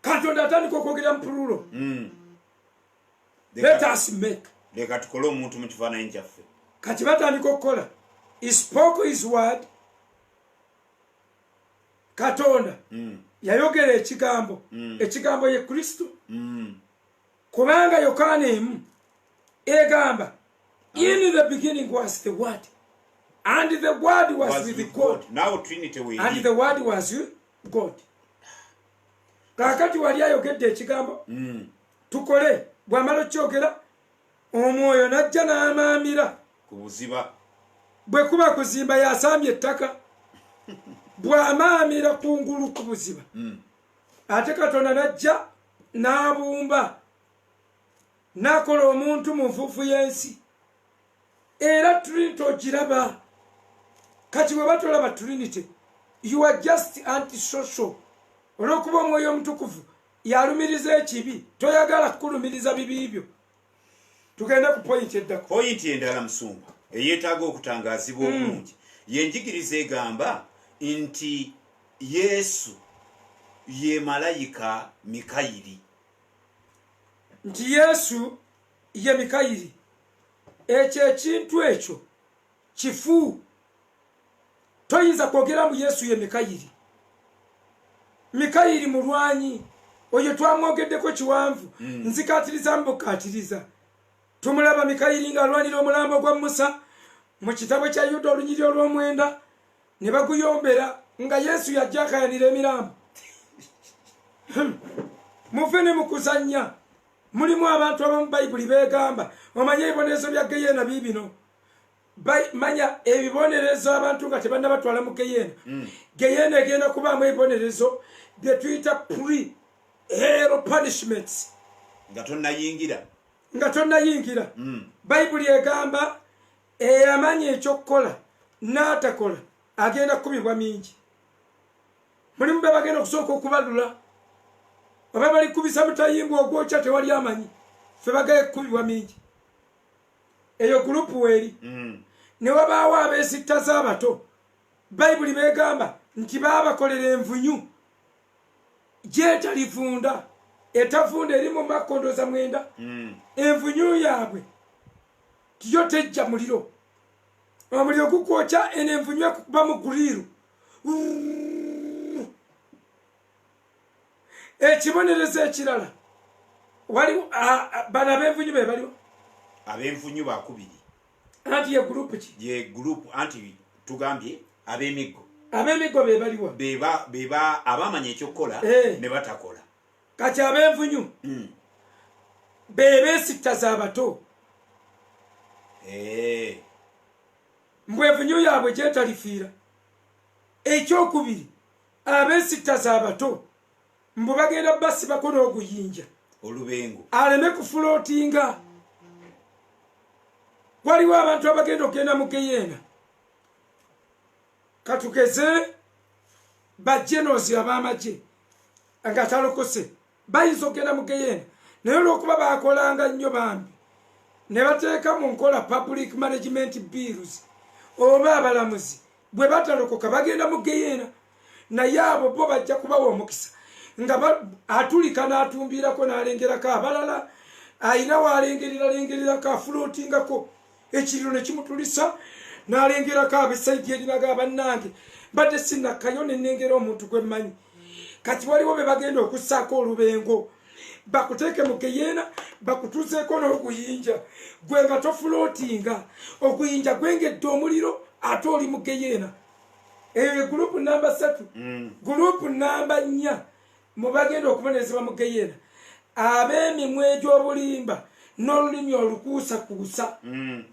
B: Katonda atandika okwogera mu pululo. Let us make.
A: Leka tukole omuntu mu kifaananyi kyaffe.
B: Kati batandika okukola. He spoke his word. Katonda yayogera ekigambo. Ekigambo ye Kristo. Kubanga Yokaana emu egamba in the beginning was the word. And the word was with God.
A: Now Trinity we.
B: And the word was God. Kakati wali ayogedde ekigambo. Tukole bw'amala kyogera omwoyo najja n'amaamira
A: ku buziba.
B: Bwe kuba kuzimba yasambye ettaka. Bw'amaamira kungulu ku buziba. Ate Katonda najja n'abumba. N'akola omuntu mu nfuufu y'ensi. Era Trinity ogiraba. Kati bwe batolaba Trinity, you are just antisocial. Olw'okuba omwoyo omutukuvu yalumiriza ekibi, toyagala kukulumiriza bibi byo. Tugenda ku point eddako.
A: Point endala musumba eyeetaaga okutangaazibwa obulungi yenjigiriza egamba nti Yesu ye malayika Mikayiri.
B: Nti Yesu ye Mikayiri. Ekyo ekintu ekyo kifu. Toyinza kwogera mu Yesu ye Mikayiri. Mikayiri mulwanyi. Oyo twamwogeddeko kiwanvu. Nzikatiriza mbukatiriza. Tumulaba Mikayiri ng'alwanira omulambo gwa Musa mu kitabo kya Yuda olunyiri olw'omwenda. Ne baguyombera nga Yesu yajja akayanira emirambo. Muve ne mukuzannya. Mulimu abantu abamu Bayibuli beegamba. Omanye ebibonerezo bya Geyeena biibino. Manya ebibonerezo abantu nga tebannabatwala mu Geyeena. Geyeena egenda kubaamu ebibonerezo bye tuyita pre-hell punishments. Nga tonnayingira. Bayibuli egamba eyamanya ekyokukola n'atakola agenda kukubibwa mingi. Mulimu be bagenda okusooka okubalula oba bali kubisa butayimbwa ogwokya tewali amanyi fe bagaye kukubibwa mingi. Eyo gurupu weeri. Ne wabaawo abeesitta z'abato bayibuli beegamba nti baabakolera envunyu gyetalifunda etafunda eri mu makondoza 9. Envunyu yaabwe tiyo tejja muliro. Omuliro gukwokya envunyu ekukuba mu guliiru. Ekibonerezo ekirala waliwo bano ab'envunyu be baliwo.
A: Ab'envunyu bakubiri.
B: Anti ye gurupu ki?
A: Ye gurupu anti tugambye ab'emiggo.
B: Ab'emiggo be baliwo.
A: Beba abamanya ekyokukola ne batakola.
B: Kati ab'envunyu be beesitta z'abato. Mbwe envunyu yaabwe gyetalifiira. Ekyokubiri abeesitta z'abato mbu bagenda basibako n'oguyinja
A: olubengo
B: aleme kufulootinga. Waliwo abantu abagenda okugenda mu geyeena katugeze bajenozi ab'amagye nga talokose bayinza okugenda mu geyeena naye olw'okuba bakolanga nnyo bambi ne bateeka mu nkola public management bills oba abalamuzi bwe batalokoka bagenda mu geyeena naye abo bo bajja kubawa omukisa nga atulika n'atumbirako n'alengerako abalala ayina waalengerirako afulootingako ekiriro ne kimutulisa n'alengerako ab'essaidi erinaga bannange mbadde sinnakkayo ne nnengera omuntu gwe mmanyi. Kati waliwo be bagenda okussaako olubengo bakuteeke mu geyeena bakutuuseeko n'oguyinja gwe nga tofulootinga oguyinja gwengedde omuliro ate oli mu geyeena. Eyo gurupu namba 3. Gurupu namba 4 mu bagenda okubonerezebwa mu geyeena ab'emimwa egy'obulimba n'olulimi olukuusakuusa.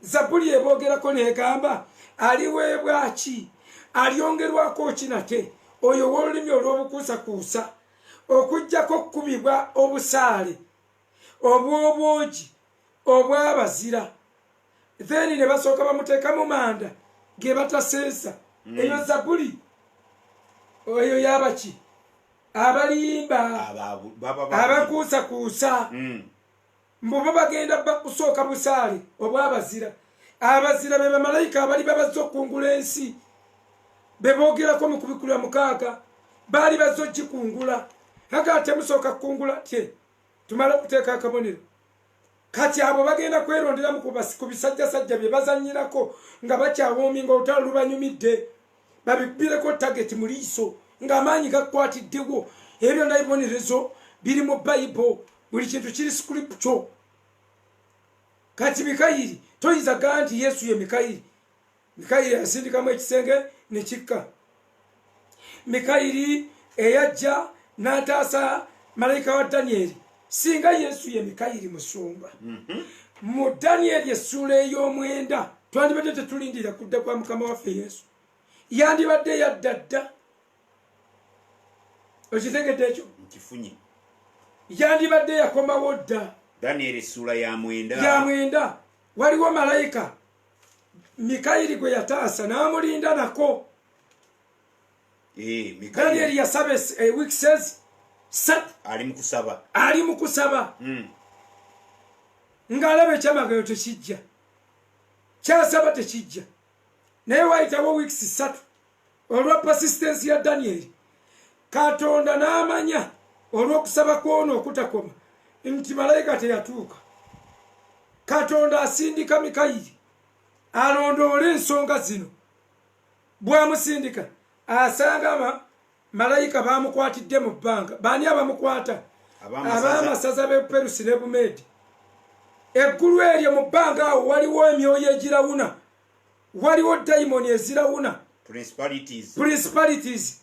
B: Zabuli eboogerako n'egamba aliweebwa ki alyongerwako ki nate oyo w'olulimi olw'obukuusakuusa okuggyako okukubibwa obusaale obw'obwogi obw'abazira. Then ne basooka bamuteeka mu manda ge bataseesa. Eyo Zabuli oyo yabaki abalimba abakuusakuusa mbu bagenda bakusooka busaale obw'abazira. Abazira be bamalayika abali babazze okungula ensi be boogerako mu 16 baali bazze okikungula aga temusooka kukungula tye tumala okuteeka akabonero. Kati abo bagenda kweronderamu ku bisajjasajja bye bazannyirako nga bakyawoominga olutalo lubanyumidde babikubireko tageti mu liiso ng'amaanyi gakwatiddewo. Ebyo ndabibonerezo biri mu Bayibo, buli kintu kiri scripture. Kati Mikayiri toyinza gaa nti Yesu ye Mikayiri. Mikayiri asindikamu ekisenge ne kikka. Mikayiri eyajja n'ataasa malayika wa Danyeri singa Yesu ye Mikayiri musumba. Mu Danyeri essuula ey'omwenda twandibadde tetulindira kudda kwa Mukama waffe Yesu yandibadde yaddadda. Okitegedde ekyo
A: nkifunye
B: yandibadde yakomawo dda.
A: Danyeri essuula ya mwenda
B: waliwo malayika Mikayiri gwe yataasa n'amulinda nako. Danyeri yasaba weeks 3 ali mu kusaba ng'alaba ekyamagayo tekijja kyasaba tekijja naye wayitawo weeks 3 olwa persistence ya Danyeri. Katonda n'amanya olw'okusaba kw'ono okutakoma nti malayika teyatuuka. Katonda asindika Mikayiri alondoole ensonga zino. Bw'amusindika asanga malayika bamukwatidde mu bbanga. Baani abamukwata? Ab'amasaza b'e Perusi ne Bumedi. Eggulu eryo mu bbanga awo waliwo emyoyo egirawuna, waliwo dayimoni ezirawuna, principalities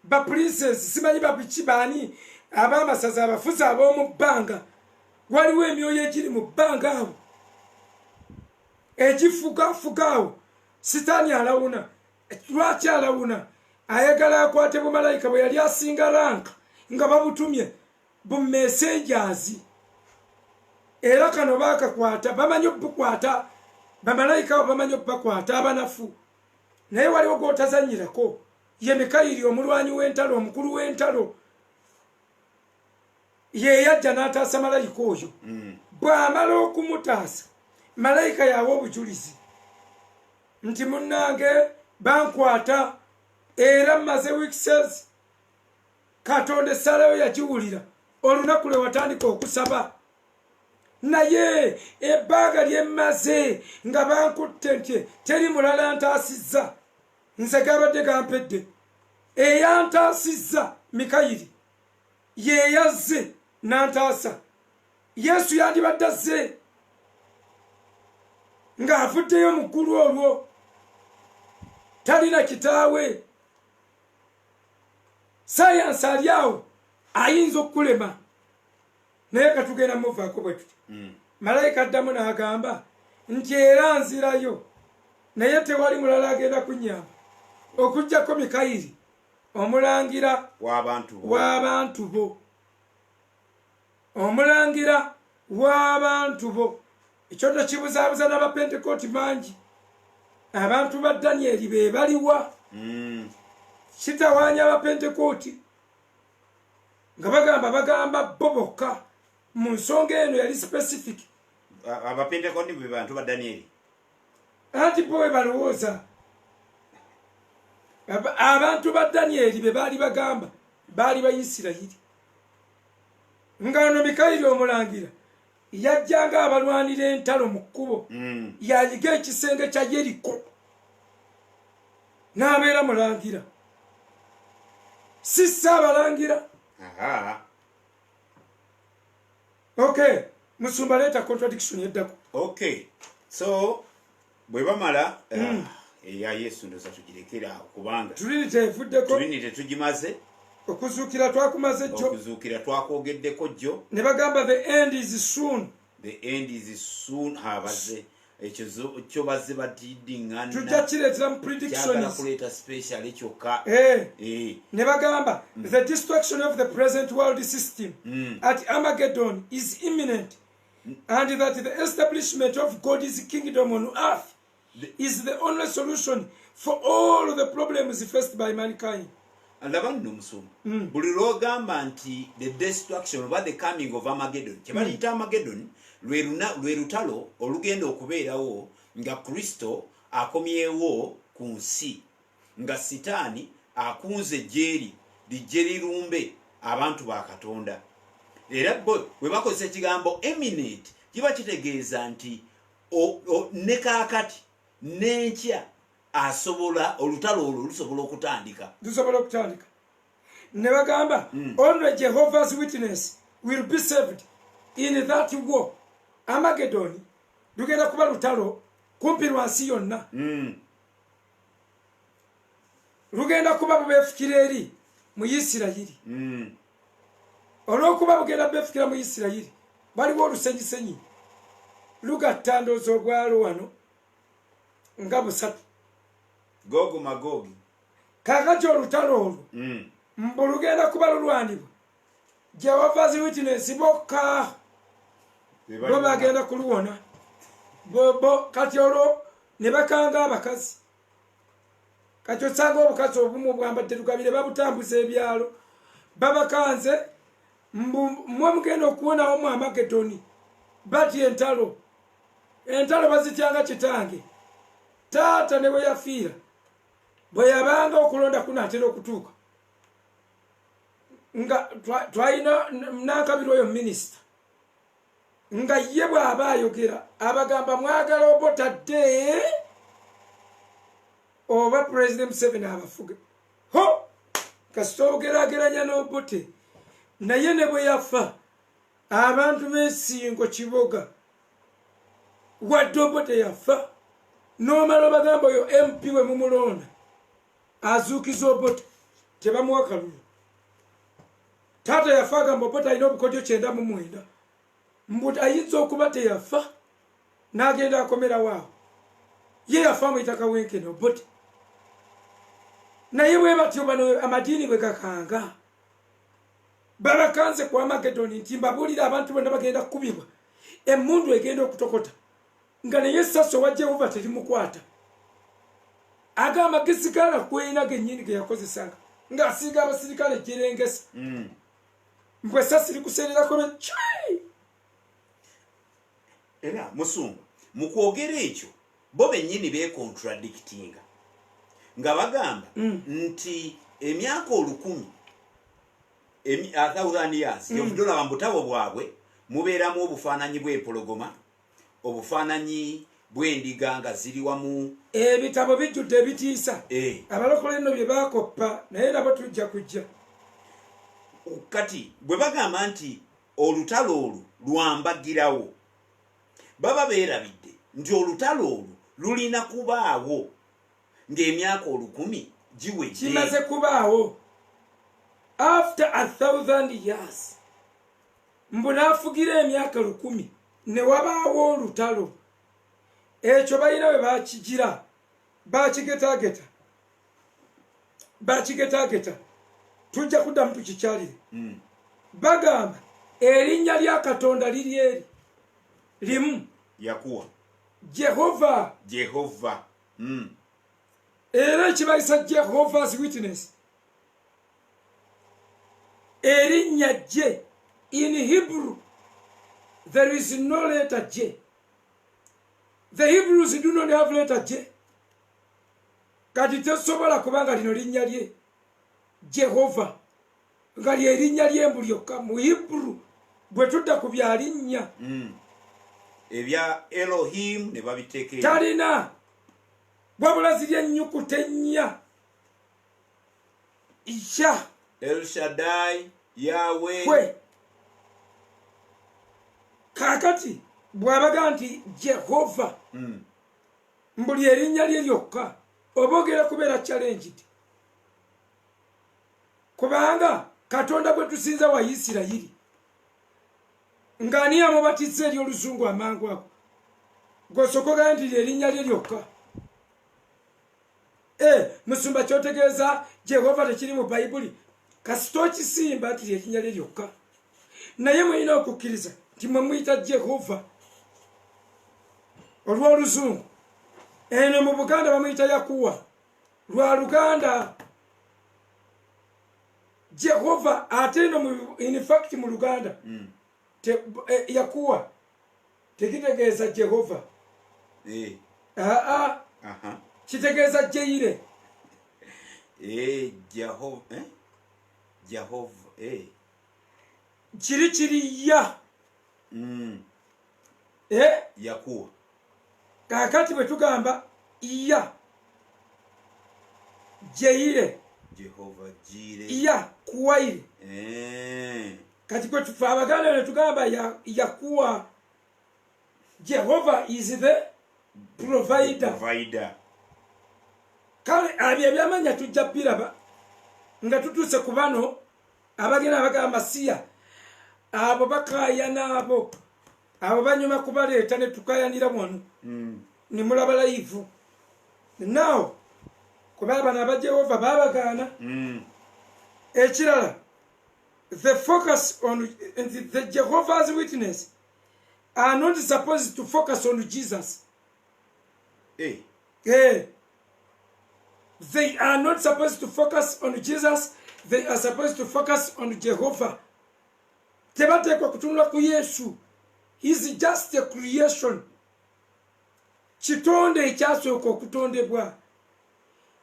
B: ba princes simanyi babiki baani ab'amasaza abafuzi ab'omu bbanga. Waliwo emyoyo egiri mu bbanga awo egifugafuga awo. Sitaani alawuna. Lwaki alawuna? Ayagala akwate bumalayika bwe yali asinga ranka nga babutumye bu messengers. Era kano baakakwata bamanyi obukwata bamalayika bamanyi obukwata abanafu naye waliwo gw'otazanyirako ye Mikayiri omulwanyi w'entalo omukulu w'entalo ye yajja n'ataasa malayika oyo bw'amala okumutaasa malayika yawa obujulizi nti munnange bankwata era mmaze weekses Katonda essalayo yagiwulira olunaku lwe watandika okusaba naye ebbanga lyemmaze nga bankutte nti teri mulala ntaasizza nze gabadde gampedde eyantaasizza Mikayiri ye yazze n'antaasa Yesu yandibadde azze ng'avuddeyo mu ggulu olwo talina kitaawe sayansi ali awo ayinza okukulema naye katugenda muvaako bwe tuti malayika addamu n'agamba nti era nzirayo naye tewali mulala agenda kunnyamba okuggyako Mikayiri omulangira w'abantu bo omulangira w'abantu bo ekyo tekibuzaabuza n'abapentekooti mangi abantu ba Danyeri be baliwa kitawaanya abapentekooti nga bagamba bo bokka mu nsonga eno yali specific
A: abapentekooti be bantu ba Danyeri
B: anti bo we balowooza abantu ba Danyeri be baali bagamba baali Bayisirayiri ngano Mikayiri omulangira yajjanga abalwanira entalo mu kkubo yanyiga ekisenge kya Yeriko n'abeera mulangira si ssaabalangira okay musumba leeta contradiction yeddako
A: okay so bwe bamala eya Yesu ndoza tugirekera kubanga
B: Trinity evuddeko
A: Trinity tugimaze
B: okuzuukira twakumaze jjo
A: okuzuukira twakogeddeko jjo
B: ne bagamba the end is soon
A: habaze ekyo bazze batidingana
B: tujja kireetera mu predictions
A: kuleeta special ekyokka
B: ne bagamba the destruction of the present world system at Armageddon is imminent and that the establishment of God's kingdom on earth is the only solution for all the problems faced by mankind.
A: Alabanno musomo buli lwogamba nti the destruction oba the coming of Armageddon kyebaliyita Armageddon lwe lutalo olugenda okubeerawo nga Kristo akomyewo ku nsi nga Sitaani akunze jeri lijje lirumbe abantu ba Katonda era bwe bakozesa ekigambo imminent kiba kitegeeza nti ne kaakati n'enkya asobola olutalo olwo lusobola okutandika
B: ne bagamba only Jehovah's Witness will be saved in that war. Armageddon lugenda kuba lutalo kumpi lwansi yonna lugenda kuba bubeefukira eri mu Isirayiri olw'okuba bugenda beefukira mu Isirayiri baliwo olusenyisenyi lugatta ndoozi ogwalo wano nga busatu
A: Gogu Magogi
B: kakati olutalo olwo mbu lugenda kuba lulwanibwa Jehovah's Witness bokka bo bagenda kuluwona bo kati olwo ne bakanga abakazi kati osanga obukazi obumu bwambadde lugabire babutambuza ebyalo babakanze mwe mugenda okuwonawo mu Armageddon bati entalo bazityanga kitange taata ne bwe yafiira bwe yabanga okulonda kunaatera okutuuka nga twalina Nankabirwa oyo minisita nga ye bw'aba ayogera abagamba mwagala obotadde oba President Museveni abafuge ho kasita obugerageranya n'obote naye ne bwe yafa abantu b'ensingo kiboga wadde obote yafa n'omala bagamba oyo MP we mumulonda azuukiza obote tebamuwa kalulu taata yafa agamba obote alina obukodyo 99 mbuti ayinza okuba teyafa n'agenda akomerawo awo ye yafa mwitaka wenkene obote naye bwe batyo bano amadiini bwe gakanga babakanze ku Armageddon nti mbabuulira abantu bonna bagenda kukubibwa emmundu egenda okutokota nga naye saso wa Jehova terimukwata agamba gesigala kwena genyini ge yakozesanga ng'asiiga abasirikale jerengesa mbwe sasiri kusererako be chai
A: era Musumba mu kwogera ekyo bo bennyini beekontradictinga nga bagamba nti emyaka 1000 1000 years yovudolaba mu butabo bwabwe mubeeramu obufaananyi bw'empologoma obufaananyi bw'endiga nga ziri wamu
B: ebitabo bijjudde ebitiisa abalokole nno bye baakoppa naye nabo tujja kujja
A: kati bwe bagamba nti olutalo olwo lwambagirawo baba beerabidde nti olutalo olwo lulina kubaawo ng'emyaka 1000 giwedde
B: kimaze kubaawo after 1000 years mbu naafugira emyaka 1000 ne wabaawo olutalo ekyo balina bwe bakigira bakigetageta tujja kuddamu tukikyalire bagamba erinnya lya Katonda liri eri limu
A: yakuwa
B: Jehova era ekibayisa Jehovah's Witness erinnya J in Hebrew there is no letter J. The Hebrews do not have letter J. Kati tesobola kubanga lino linnya lye Jehova nga lye linnya ly'embu lyokka mu Hebrew bwe tudda ku byalinnya
A: ebya Elohim ne babiteekera
B: talina wabula ziri ennyukuta ennya ya
A: El Shaddai Yahweh
B: kwe kakati bw'abaga nti Jehova mbuli erinnya lye lyokka oboogera kubeera challenged kubanga Katonda gwe tusinza wa Isirayiri ng'ani amubatiza eri oluzungu amangu ago gwosokoga nti erinnya lye lyokka Musumba kyotegeeza Jehova tekiri mu Bayibuli kasito kisimba nti erinnya lye lyokka naye mulina okukkiriza nti mwe muyita Jehova olw'oluzungu eno mu Buganda bamuyita Yakuwa lwa Luganda Jehova ate eno in fact mu Luganda Yakuwa tekitegeeza Jehova kitegeeza Jeire
A: Jehova
B: kiri ya
A: Yakuwa
B: kakati bwe tugamba iya Jeire
A: Jehova Jire
B: iya kuwaire kati kwe tufa Abaganda ne tugamba Yakuwa Jehova is the provider kale abye byamanya tujja biraba nga tutuuse ku bano abagenda bagamba Masiya abo bakayana abo banyuma kubaleeta ne tukayanira wano ne mulaba live now kubaba bana ba Jehova babagaana ekirala the focus on the Jehovah's Witness are not supposed to focus on Jesus. They are not supposed to focus on Jesus. They are supposed to focus on Jehovah. Tebatekwa kutunula ku Yesu. He's just a creation. Kitonde ekyasooka okutondebwa.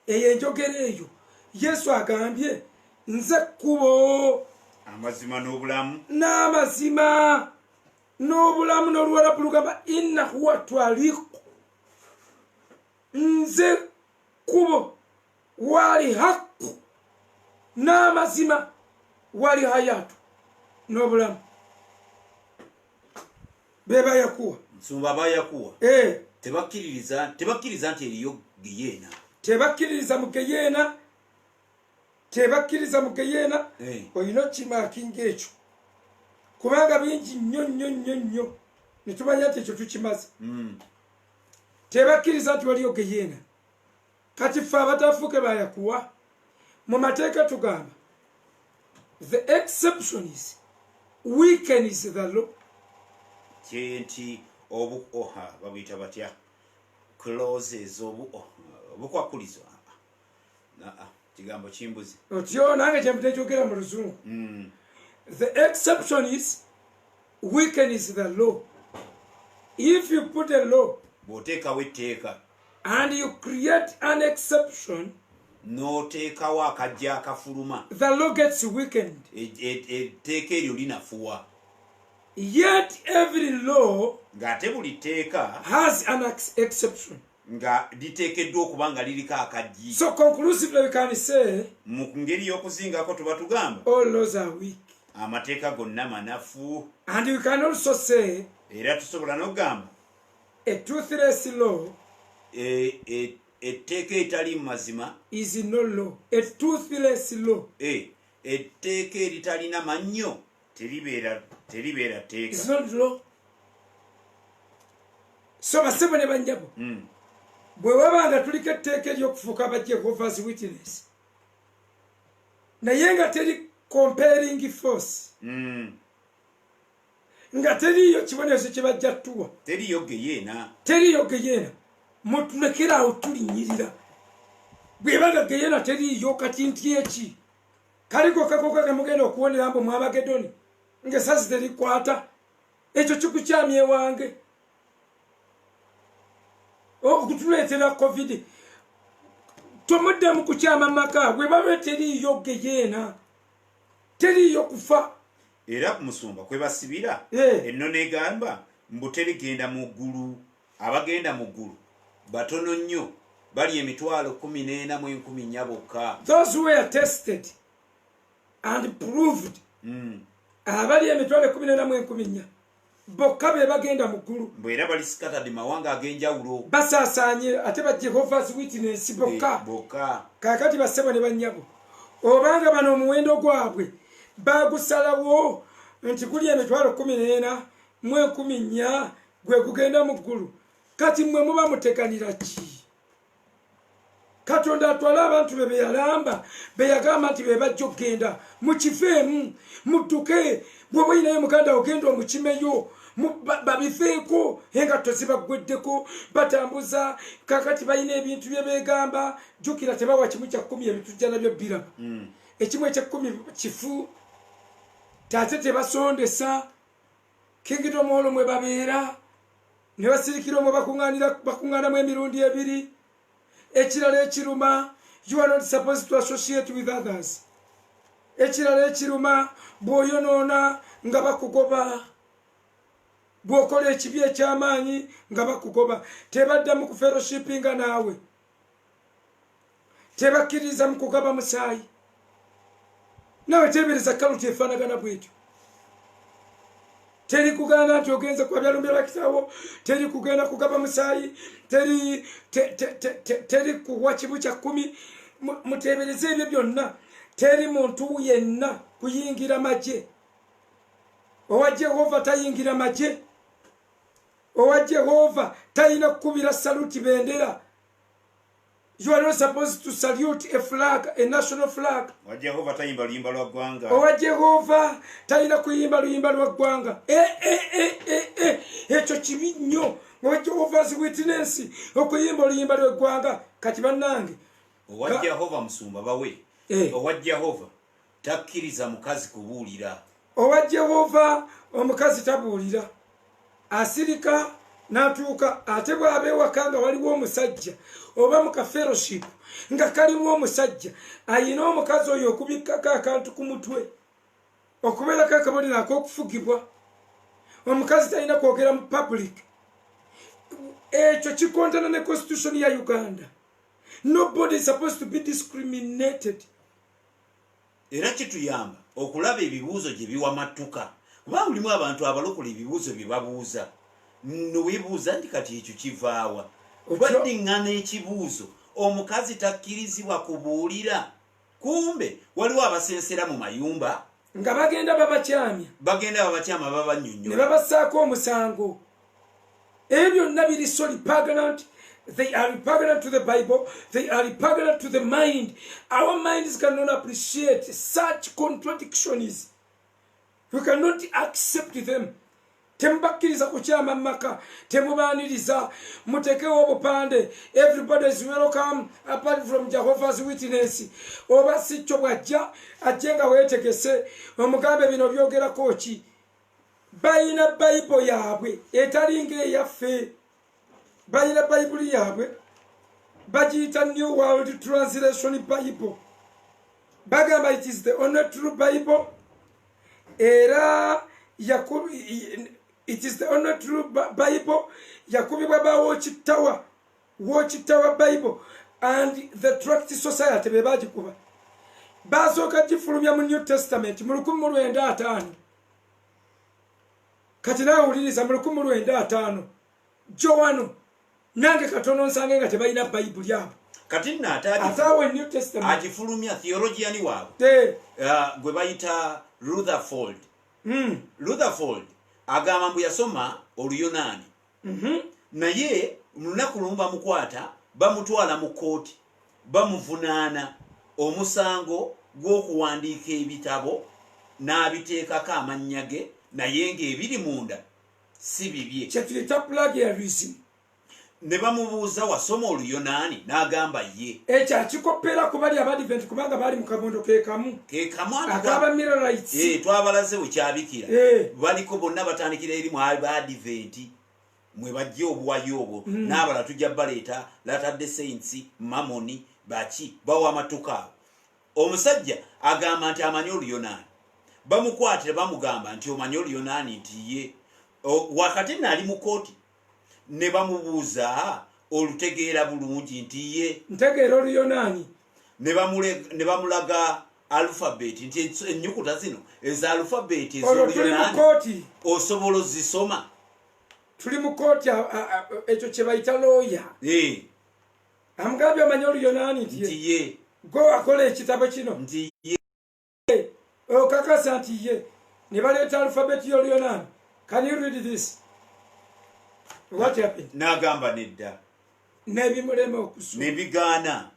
B: Eyo enjogera eyo Yesu agambye nze kkubo
A: amazima n'obulamu
B: n'obulamu n'Oluwarabu lugamba inna huwa twaliku nze kkubo wali haku n'amazima wali hayatu n'obulamu beba Yakuwa
A: Nsumba bayakuwa tebakkiriza nti eriyo Giyena
B: tebakkiriza mu Giyena olina kimakinga ekyo kubanga bingi nnyo ne tumanya nti ekyo tukimaze tebakkiriza nti waliyo Giyena kati ffe abatafuuke ba Yakuwa mu mateeka tugamba the exception is weakens the law
A: kyenti babuyita batya clauses obukwakulizo kigambo kimbuzi
B: otyo nange kyemutejogera mu luzungu. The exception is weakens the law. If you put a law
A: bw'oteekawo etteeka
B: and you create an exception,
A: n'oteekawo akajja akafuluma,
B: the law gets weakened.
A: etteeka eryo linafuwa.
B: Yet every law
A: ng'ate buli tteeka
B: has an exception.
A: nga liteekeddwa okuba nga liriko akajji.
B: So conclusively we can say
A: mu ngeri y'okuzingako tuba tugamba
B: all laws are weak.
A: amateeka gonna manafu.
B: And we can also say
A: era tusobola n'okugamba
B: a toothless law
A: etteeka etali mu mazima
B: is no law. A toothless law
A: etteeka eritalina mannyo teribeera tteeka.
B: is not law. So basebo ne banjabo bwe wabanga tuliko etteeka ery'okufuuka aba Jehovah's Witness naye nga teri comparing force, nga teriyo kibonerezo kye bajja tuwa,
A: teriyo geyeena, mutulekera awo tulinyirira. Bwebanga geyeena teriyo kati nti eki kaliko kakoka kamugenda okuwonera mbu Mwabagedoni ng'esasi terikwata, ekyo kikukyamya ewange okutuleetera covid. Tomuddamu kukyama maka bwe babe teriyo geyeena, teriyo kufa. Era musumba kwe basibira ennono egamba mbu terigenda mu ggulu. Abagenda mu ggulu batono nnyo, bali 14,014 bokka.
B: Those who were tested and proved abali 14,014 bokka be bagenda mu ggulu.
A: Era bali scattered mawanga ag'enjawulo,
B: basaasaanye ate ba Jehovah's Witness bokka. Kaakati basebo ne bannyabo obanga bano omuwendo gwabwe bagusalawo nti guli 14,014 gwe gugenda mu ggulu, kati mmwe muba muteganira ki? Katonda atwala abantu be yalamba beyagamba nti be bajja okgenda mukifeemu mudduke. Bw'oba oyinayo muganda ogenda omukimeyo babifeeko, engatto zibagweddeko batambuza. Kakati balina ebintu bye beegamba, jjukira tebawa kimu kya 10 ebitujja nabyo biraba. Ekimu ekya10 kifu, ate tebasondesa. Kingdom olwo mwe babeera ne basirikira omwo bakuŋŋaanamu emirundi 2. Ekirala ekiruma, you are not supposed to associate with others. Ekirala ekiruma, bw'oyonoona nga bakugoba, bw'okola ekibi eky'amaanyi nga bakugoba. Tebaddamu ku fellowshipinga naawe, tebakkiriza mu kugaba musaayi. Nawe teebereza kaluti efaanagana bw'etyo. Teri kugenda nti ogenza kwabyalumya bakitawo, teri kugenda kugaba musaayi, teri kuwa kibu kya 10. Muteebereze ebyo byonna. Teri muntu yenna kuyingira magye. Owa Jehova tayingira magye. Owa Jehova tayina kukubira saluti bendera. You are not supposed to salute a flag, a national flag.
A: Owa Jehova tayimba luyimba lwa ggwanga.
B: Owa Jehova tayina kuyimba luyimba lwa ggwanga. Ekyo kibi nnyo. Owa Jehovah's Witness okuyimba oluyimba lwa ggwanga. Kati bannange,
A: owa Jehova musumba bawe. Owa Jehova takkiriza mukazi kubuulira.
B: Owa Jehova omukazi tabuulira. Asirika n'atuuka, ate bw'aba ewaka nga waliwo omusajja oba mu kafellowship nga kalimu omusajja ayina omukazi oyo okubikkako akantu ku mutwe okubeerako akabonero ak'okufugibwa. Omukazi talina kwogera mu public. Ekyo kikontana ne constitution ya Uganda. Nobody is supposed to be discriminated.
A: Era kituyamba okulaba ebibuuzo gye biwamatuka. Kuba mulimu abantu abalokola ebibuuzo bye babuuza. Nowebuuza nti kati ekyo kivaawa. Baddiŋŋana ekibuuzo, omukazi takkirizibwa kubuulira. Kumbe waliwo abasensera mu mayumba
B: nga bagenda babakyama babannyonnyola ne babassaako omusango. Ebyo byonna biri so repugnant. They are repugnant to the Bible. They are repugnant to the mind. Our minds cannot appreciate such contradictions. We cannot accept them. temubakkiriza kukyama maka temubaaniriza mutekewo obupande everybody is welcome apart from Jehovah's Witness oba sikyo bwajja ajje nga weetegese omugambe bino byogerako ki bayina Bible yaabwe etali ng'eyaffe bayina Bible yaabwe bagiyita New World Translation Bible bagamba it is the only true Bible era it is the only true Bible yakubibwa ba Watch Tower Bible and the Tract Society bebagikuba basooka gifulumya mu New Testament mu 1905 kati nawe wuliriza mu 1905 Joano nange katono nsange nga tebalina Bible yabo
A: kati nata
B: atawe New Testament
A: agifulumya theologian waabwe gwe bayita Rutherford. Rutherford agamba mbu yasoma Oluyunani. Naye lunaku lumu bamukwata bamutwala mu kooti bamuvunaana omusango gw'okuwandiika ebitabo n'abiteekako amannya ge naye ng'ebiri munda si bibye.
B: Kyetuyita plagiarism.
A: Ne bamubuuza wasoma Oluyunani n'agamba ye.
B: Ekyo akikoppera ku bali Abadiventi kubanga bali mu kabondo ke kamu akaba Millerites.
A: Twabalaze wekyabikira. Baliko bonna batandikira eri mu Abadiventi mwe bajja obuwayo obwo n'abala tujja baleeta Latter-day Saints Mamoni baki bawa amatuka. Omusajja agamba nti amanyi Oluyunani. Bamukwatira bamugamba nti omanyi Oluyunani nti ye. Wakati nali mu kooti ne bamubuuza olutegeera bulungi nti ye
B: ntegeera Oluyunani
A: ne bamulaga alphabet nti ennyukuta zino eza alphabet ez'Oluyunani osobola ozisoma.
B: Tuli mu kooti ekyo kye bayita lawyer. Amugambye amanyi Oluyunani nti
A: ye
B: go akola ekitabo kino
A: nti ye
B: okakasa nti ye ne baleeta alphabet y'Oluyunani. Can you read this? What happened?
A: N'agamba nedda.
B: Nebimulema okusoma.
A: Nebigaana.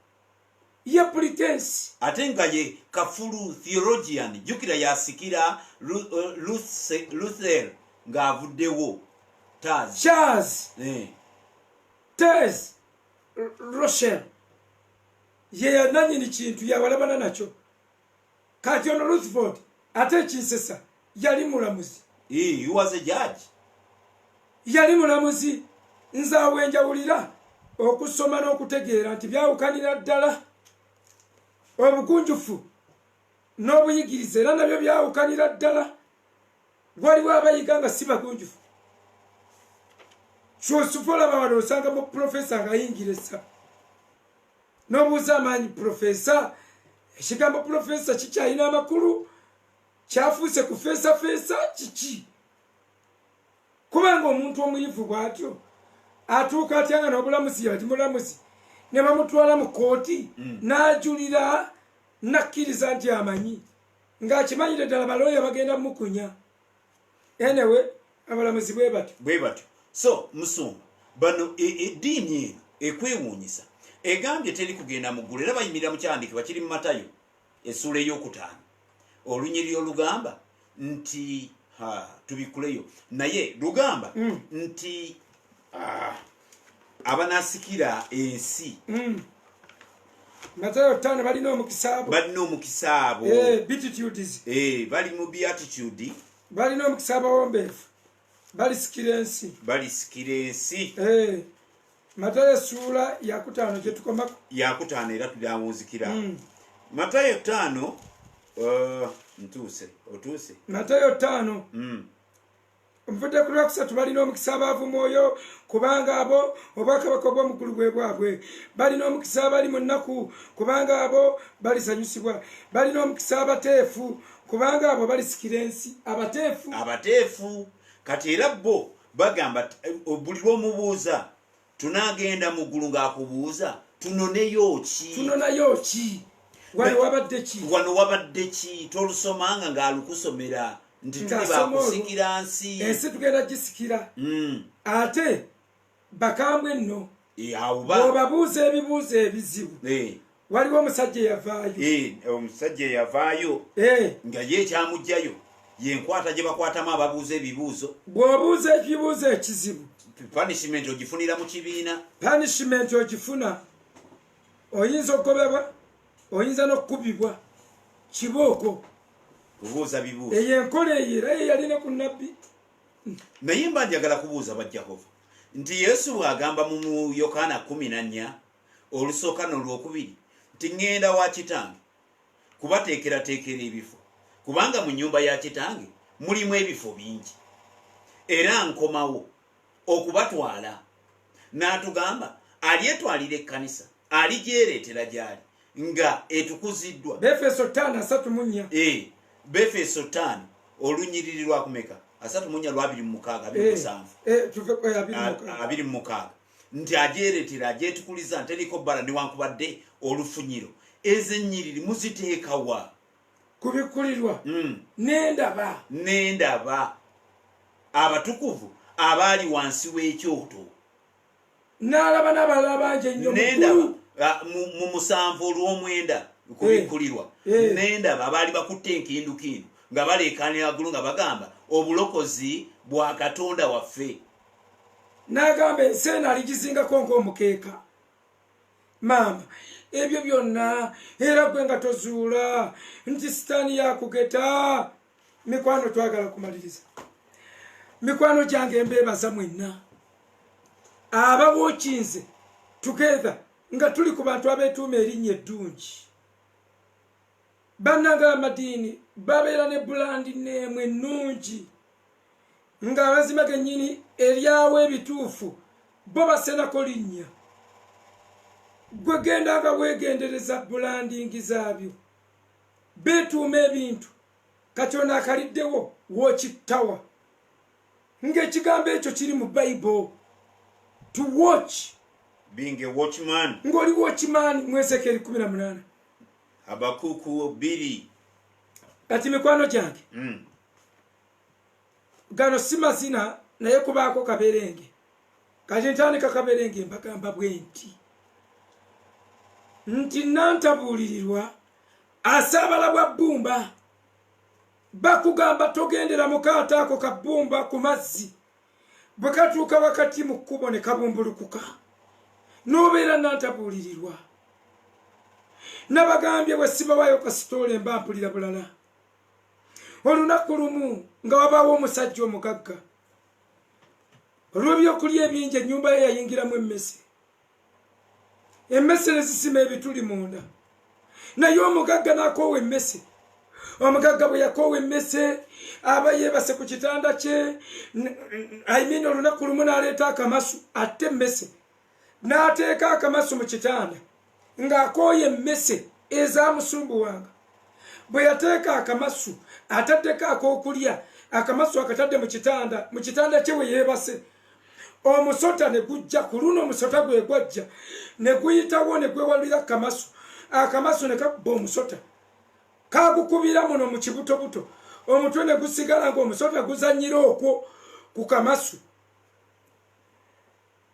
B: Ye pretense.
A: Ate nga ye kafulu theologian jukira yasikira Luther ng'avuddewo.
B: Charles. Tez. Rochelle. Ye yananyini kintu yawalabana nakyo. Kati ono Rutherford ate kinsesa yali mulamuzi.
A: He was a judge.
B: Yali mulamuzi nzaawe njawulira okusoma n'okutegeera nti byawukanira ddala obugunjufu n'obuyigirize era nabyo byawukanira ddala. Waliwo abayiga nga si bagunjufu. Ky'osufola bawala osanga mu profesa ng'ayingirisa n'obuuza amaanyi profesa ekigambo profesa kikyalina amakulu kyafuuse ku feesa kiki kubanga omuntu omuyivu bw'atyo atuuka atya nga n'obulamuzi yati mulamuzi ne bamutwala mu kooti n'ajulira nakkiriza nti amanyi ng'akimanyire ddala balooya bagenda mukunya. Anyway abalamuzi bwe batyo.
A: So Musumba bano eddiini eno ekwewuunyisa egambye teri kugenda mu ggulu era bayimirira mu kyandiike bakiri mu Matayo essuula ey'okutaano olunyiriri olugamba nti tubikuleyo naye lugamba nti abanasikira ensi
B: Matayo 5 balina
A: omukisa abo
B: beatitudes
A: bali mu beatitude
B: balina omukisa abawombeefu balisikira ensi. Matayo ssuula yakutaano gye tukomako
A: yakutaano era tulyawunzikira. Matayo 5 otuuse
B: Matayo 5 Omuvudde ku Lwakusatu balina omukisa abaavu mwoyo kubanga abo obwakabaka obw'omugulu bwe bwabwe. Balina omukisa abali mu nnaku kubanga abo balisanyusibwa. Balina omukisa abateefu kubanga abo balisikira ensi.
A: Abateefu kati era bo bagamba buli lw'omubuuza tunaagenda mu ggulu ng'akubuuza tunonayo ki? Wano wabadde ki? Tolusomanga ng'alukusomera nti tuli bakusikira nsi.
B: Ensi tugenda gisikira. Ate bakambwe nno obabuuza ebibuuzo ebizibu. Waliwo omusajja eyavaayo
A: nga ye ekyamugjayo yenkwata gye bakwatamu ababuuza ebibuuzo.
B: bw'obuuza ekibuuzo ekizibu
A: punishment ogifunira mu kibiina.
B: punishment ogifuna, oyinza okugobebwa, oyinza n'okukubibwa kibooko.
A: kubuuza bibuuzo
B: eyo enkola eyo era ye yalina ku nabbi.
A: naye mba njagala kubuuza bajjahova nti yesu bw'agamba mu yokaana 14 olusooka n'olwokubiri nti ŋŋenda wa kitange kubateekerateekera ebifo kubanga mu nnyumba ya kitange mulimu ebifo bingi era nkomawo okubatwala. n'atugamba alyetwalira ekkanisa aligyereetera gy'ali nga etukuziddwa.
B: Befeso 5:3.
A: Befeso 5 olunyiriri lwakumeka 3:27 nti agyereetera agyetukuliza nteriko bbala newankubadde olufunyiro ezennyiriri muziteekawa
B: kubikulirwa
A: n'endaba abatukuvu abaali wansi w'ekyoto
B: n'alaba n'abalala bangi ennyo
A: mu 7 olw'omwenda kubikulirwa n'endaba abaali bakutte enkindukindu nga baleekaanira waggulu nga bagamba obulokozi bwa Katonda waffe.
B: n'agamba ensi eno aligizingako ng'omukeeka. maama ebyo byonna era gwe nga tozuula nti sitaani yakugeta. mikwano twagala kumaliriza. mikwano gyange mbeebaza mwenna abawokinze together nga tuli ku bantu abeetuuma erinnya eddungi. bannanga amadiini babeera ne bulandi neemwe ennungi nga amazima gennyini eryawo ebituufu bo basenako linnya. gwe genda nga weegendereza bulandingi zaabyo beetuuma ebintu katonda akaliddewo wookittawa ng'ekigambo ekyo kiri mu Bible. To watch,
A: being a watchman.
B: ng'oli watchman mu Ezekiel 18.
A: Habakuku 2.
B: kati mikwano gyange gano si mazina naye kubaako kaberenge. kati ntandika kaberenge mbagamba bwe nti nantabuulirirwa asaabala bwa bbumba bakugamba togendera mu kaato ako ka bbumba ku mazzi bwe katuuka wakati mu kkubo ne kabumbulukuka n'obeera nantabuulirirwa. nabagambye bwe sibawayo kasitoola emba mpulira bulala. olunaku lumu nga wabaawo omusajja omugagga olw'ebyokulya ebingi ennyumba ye yayingiramu emmese. emmese ne zisima ebituli munda naye omugagga n'akoowa emmese. omugagga bwe yakoowa emmese aba yeebase ku kitanda kye. ayimini olunaku lumu n'aleeta akamasu atte emmese n'ateeka akamasu mu kitanda ng'akooye emmese ezaamusumbuwanga. bwe yateeka akamasu ataddeko ak'okulya akamasu akatadde mu kitanda kye we yeebase. omusota ne gujja ku luno omusota gwe gwajja ne guyitawo ne gwewalira akamasu ne kabba omusota kagukubira muno mu kibutobuto omutwe ne gusigala ng'omusota guzannyira okwo ku kamasu.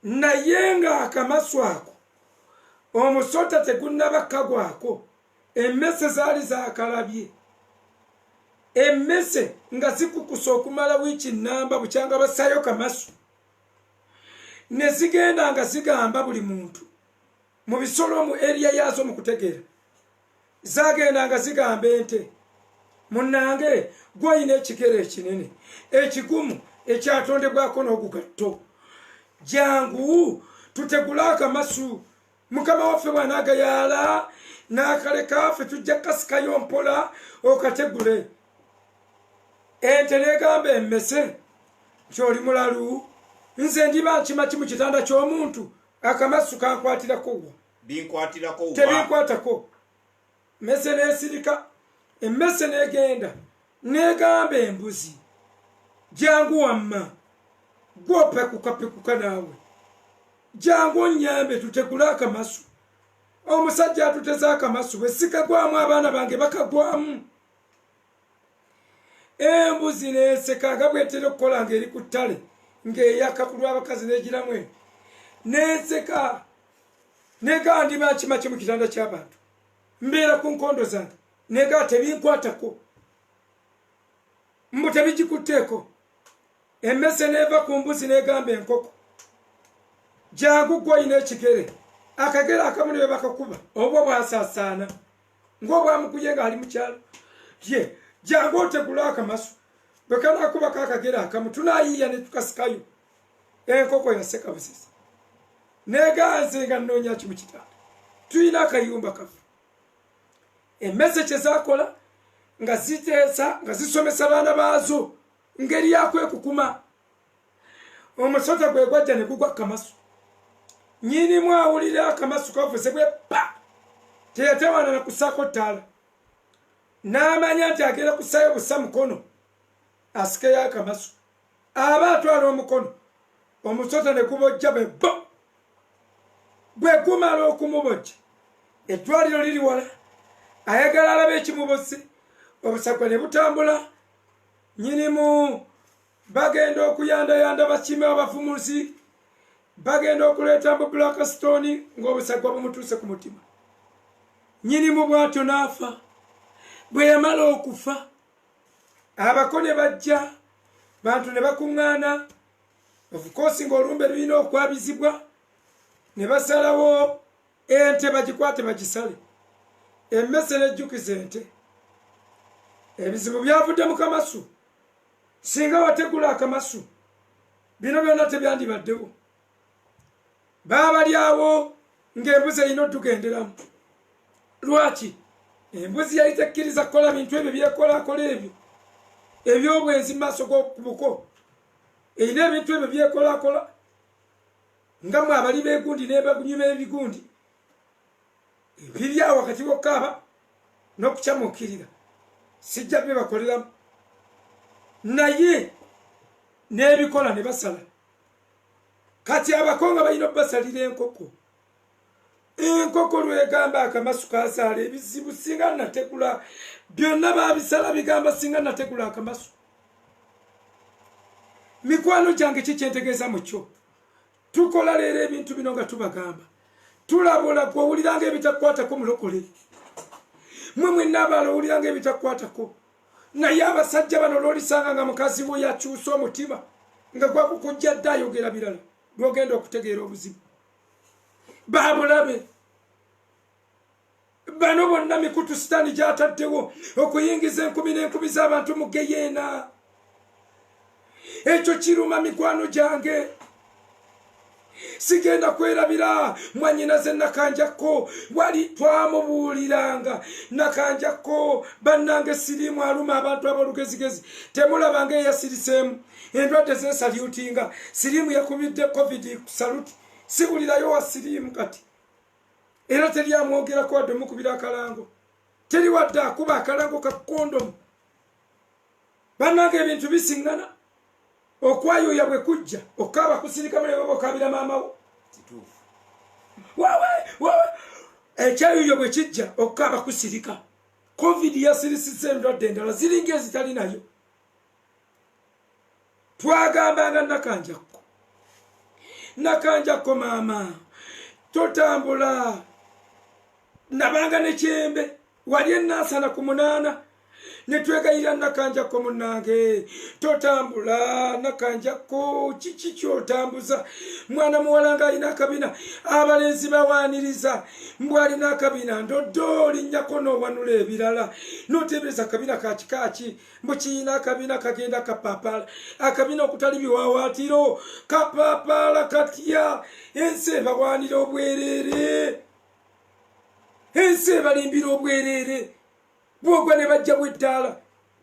B: naye nga akamasu ako omusota tegunnaba kagwako emmese zaali zakalabye. emmese nga zikukusa okumala wiiki nnamba bukyanga bassayo kamasu ne zigenda nga zigamba buli muntu mu bisolo mu eriya yaazo mu kutegeera. zagenda nga zigamba ente munnange gw'olina ekigere ekinene ekigumu ekyatondebwako n'ogugatto jangu tutegule akamasu mukama waffe bw'anaagayaala n'akaleka ffe tujja kasikayo mpola okategule. ente n'egamba emmese ky'oli mulalu nze ndiba nkima ki mu kitanda ky'omuntu akamasu kankwatirako wa tebinkwatako. mmese n'esirika emmese n'egenda n'egamba embuzi jangu wamma gw'opekukapekuka naawe jangu onnyambe tutegule akamasu. omusajja atuteze akamasu bwe sikagwamu abaana bange bakagwamu. embuzi n'eseka nga bwetera okukola ng'eri ku ttale ng'eyaka ku lw'abakazi n'egiramu n'eseka negaa ndiba nkima ki mu kitanda ky'abantu mbeera ku nkondo zange negaa tebinkwatako. mbu tebigikutteko. Emmese neeva ku mbuzi n'egamba enkoko, jangu gwe olina ekigere, akagere akamu ne bakakuba obwo bwasaasaana ng'obwamukuye ng'ali mu kyalo ye, jangu otegula akamasu bwe kanaakubako akagere akamu tunaayiiya ne tukasikayo. Enkoko yaseka busisi neeganze nga nnoonya ki mu kitanda, tulina akayumba kafe. Emmese kye zaakola nga ziteesa nga zisomesa abaana baazo ngeri yakwekukuma. Omusota gwe gwajja ne gugwa kamasu, nnyinimu awulira akamasu kavuze bwe pa, teyatewana na kusaako ttaala, n'amanya nti agenda kusaayo busa mukono asikeyo akamasu. Aba atwala omukono, omusota ne gubojja bwe bo. Bwe gumala okumubojja, eddwaliro liri wala, ayagala alabe ekimuboze, obusagwa ne butambula. Nnyinimu bagenda okuyandayanda bakime abavumuzi, bagenda okuleeta mu Blackstone ng'obusagwa bumutuuse ku mutima. Nnyinimu bw'atyo n'afa. Bwe yamala okufa, abako ne bajja, bantu ne bakuŋŋaana, of-course ng'olumbe lulina okwabizibwa, ne basalawo ente bagikwate bagisale. Emmese nejjukiza ente. Ebizibu byavudde mu kamasu. Singa wategula akamasu, bino byonna tebyandibaddewo. Baabali awo ng'embuzi erina otugenderamu. Lwaki? Embuzi yali tekkiriza kukola bintu ebyo byekolaakola ebyo ebyobwenzi mu maaso g'okubuko. Erina ebintu ebyo byekolaakola nga mwe abali b'egundi n'ebanywi b'ebigundi, ebiri awo wakati w'okaaba n'okukyamuukirira, sijja bye bakoleramu. Naye n'ebikola ne basala. Kati abakonga balina obbasalira enkoko. Enkoko lwegamba akamasu kazaala ebizibu singa nategula, byonna baabisala bigamba singa nategula akamasu. Mikwano gyange kikyentegeeza mu kyo, tukola leero ebintu bino nga tubagamba, tulabula gwe owuliranga ebitakwatako mulokole, mwe mwenna abaala owuliranga ebitakwatako. Naye abasajja bano lw'olisanga nga mukazi we yakyusa omutima nga gwakukujja dde ayogera birala, lw'ogenda okutegeera obuzibu. Baabulabe bano bonna mikutu sitaani gy'ataddewo okuyingiza enkumi n'enkumi z'abantu mu geyeena. Ekyo kiruma mikwano gyange. Sigenda kwerabira mwanyinaze Nakanjako, wali twamubuuliranga Nakanjako bannange siriimu aluma abantu abalugezigezi, temulabanga eyasiriseemu endwadde zesalyutinga. Siriimu yakubidde covid saluti, siwulirayo wa siriimu kati, era teri amwogerako wadde mukubira akalango, teri wadde akuba akalango ka kondomu. Bannange ebintu bisiŋŋana. Okwayuya bwe kujja okaaba kusirika mule baba okabira maama wo. Wawe ekyayuyo bwe kijja okaaba kusirika. Covid yasirisizza endwadde endala ziringa ezitali nayo. Twagambanga Nakanjako maama totambula. Nabanga ne kyembe wali ennansana ku 8 netwegayira Nakanjako munnange totambula. Nakanjako kiki kyotambuza? Mwana muwala nga alina akabina abalenzi bawaaniriza, mbw alina akabina ndoddo linnyako n'owanula ebirala n'oteebereza akabina kakikaaki, mbu kiyina akabina kagenda kapaapala, akabina okutali biwawaatiro kapaapala katya. Ensi ebawaanira obwereere, ensi ebalimbira obwereere. Bwogwa ne bajja bw'eddaala.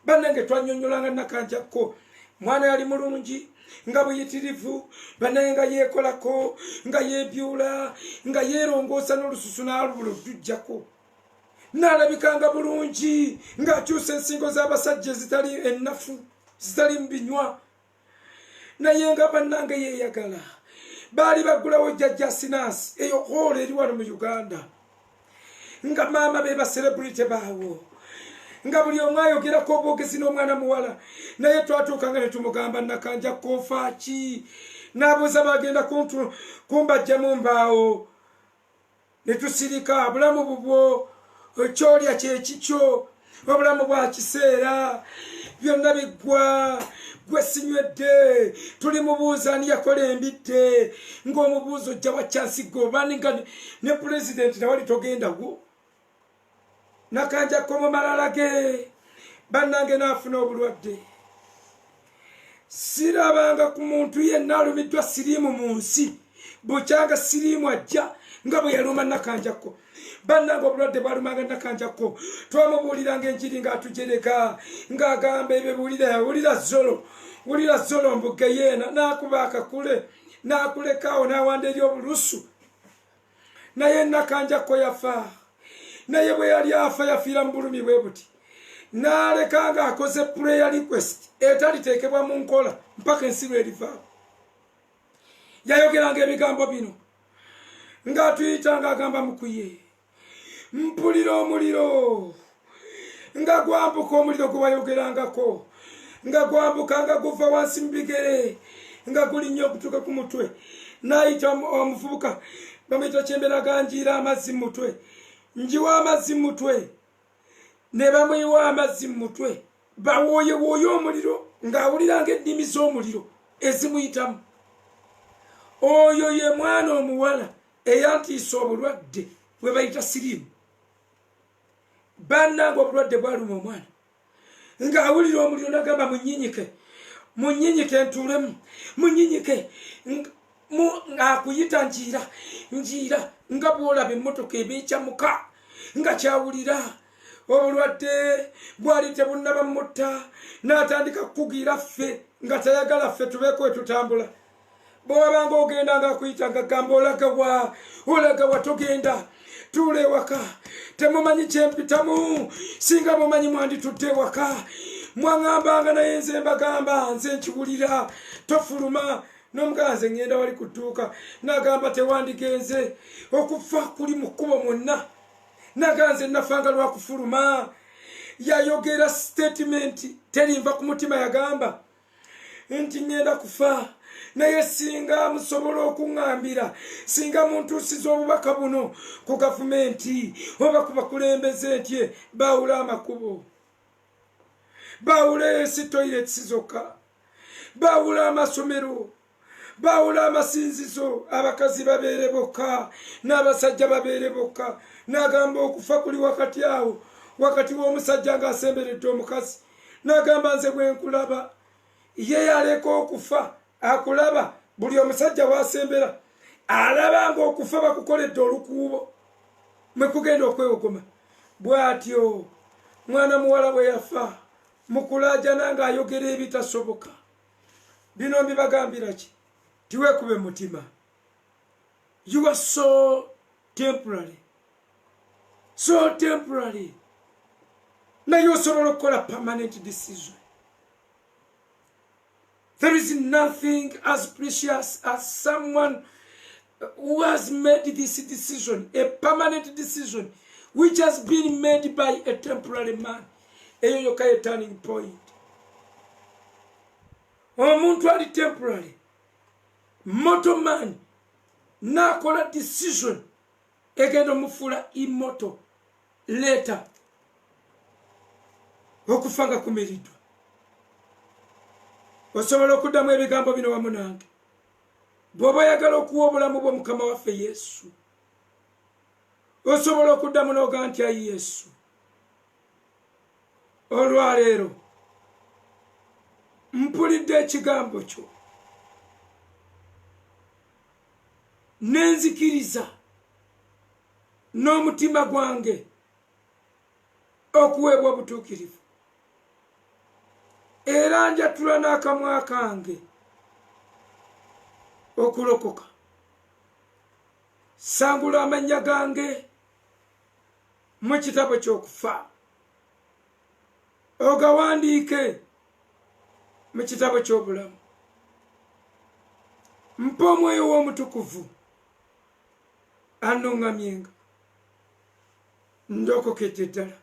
B: Bannange twannyonnyolanga Nakanjako, mwana yali mulungi nga buyitirivu, bannange nga yeekolako, nga yeebyula, nga yeerongoosa n'olususu n'alubula oddujjako. N'alabikanga bulungi ng'akyusa ensingo z'abasajja ezitali ennafu, zitali mu binywa. Naye nga bannange yeeyagala. Baali baggulawo jjajja Sinansi eyo hoola eri wano mu Uganda, nga maama be baselebrity baawo, nga buli omu ayogerako obwogezi n'omwana muwala. Naye twatuukanga ne tumugamba Nakanjako ofaaki? N'abuuza bagenda kumbajjamu mbaawo. Ne tusirika. Bulamu bubwo kyolya kye kikyo, obulamu bwa kiseera. byonna biggwa gwe sinywedde tuli mubuuza ani yakola embidde ng'omubuuzo ojja wa kyansiga obaninga ne pulezidenti nawali togendawo nakanjako mu malala ge bannange naafuna obulwadde sirabanga ku muntu yenna alumiddwa siriimu mu nsi bukyanga siriimu ajja nga bwe yaluma nakanjako bannange obulwadde bwalumanga nakanjako twamubuuliranga enjiri ng'atujereka ng'agamba ebyo buulira wulira zolo mbuge yeena n'akuba akakule n'akulekaawo n'awanda eri obulusu naye nakanjako yafa naye bwe yali afa yafiira mu bulumi bwe buti n'aleka ng'akoze prayer request etaliteekebwa mu nkola mpaka ensi lw'erivaawo yayogeranga ebigambo bino ng'atuyita ng'agamba mukuye mpulira omuliro nga gwambuka omuliro gwe wayogerangako nga gwambuka nga guva wansi mu bigere nga gulinnya okutuuka ku mutwe n'ayita omuvubuka bamuyita kyembera ganjiira amazzi mu mutwe njiwa amazzi mu mutwe ne bamuyiwa amazzi mu mutwe bawooyewooye omuliro ng'awuliranga ennimi z'omuliro ezimuyitamu oyo ye mwana omuwala eyantiisa obulwadde bwe bayita siriimu bannange obulwadde bwaluma omwana ng'awulira omuliro nagamba munyinyike ntuulemu munyinyike ng'akuyita njiira nga bwolaba emmotoka ebeekyamuka nga kyawulira obulwadde bwali tebunnaba mutta n'atandika kukugira ffe nga tayagala ffe tubeeko we tutambula bw'obanga ogenda ng'akuyita ng'agamba olagawa togenda tuula ewaka temumanyi kyempitamu singa mumanyi mwanditudde ewaka mwaŋŋambanga naye nze mbagamba nze nkiwulira tofuluma n'omuganze ŋŋenda wali ku dduuka n'agamba tewandigenze okufa kuli mu kkubo mwonna naganze nafanga lwakufuluma yayogera statement terinva ku mutima yagamba nti ŋŋenda kufa naye singa musobola okuŋŋambira singa muntuusiza obubaka buno ku gavumenti oba ku bakulembeze nti baawula amakubo baawula esi toilets zokka baawula amasomero baawula amasinzizo abakazi babeere bokka n'abasajja babeere bokka n'agamba okufa kuli wakati awo wakati w'omusajja ng'asemberedde omukazi n'agamba nze bwe nkulaba ye yaleka okufa akulaba buli omusajja wasembera alaba ng'okufa bakukoledde olukuubo mwe kugenda okwewogoma bw'atyo mwana muwala bwe yafa mukulajana ng'ayogera ebitasoboka bino mbibagambira ki tiweekube mutima you are so temporary naye osobola okukola permanent decision. There is nothing as precious as someone who has made this decision, a permanent decision, which has been made by a temporary man. Eyo yoka a turning point. Omuntu ali temporary, mortal man, nakola decision, egenda mufula immortal later. Okufanga kumeridwa. Osobola okuddamu ebigambo bino wamu nange bw'oba oyagala okuwa obulamu bwo mukama waffe Yesu osobola okuddamu n'oga nti ayi Yesu olwaleero mpulidde ekigambo kyo nenzikiriza n'omutima gwange okuweebwa obutuukirivu era njatula n'akamwa kange okulokoka sangula amannya gange mu kitabo ky'okufa ogawandiike mu kitabo ky'obulamu mpa omwoyo w'omutukuvu annuŋŋamyenga ndokokedde ddala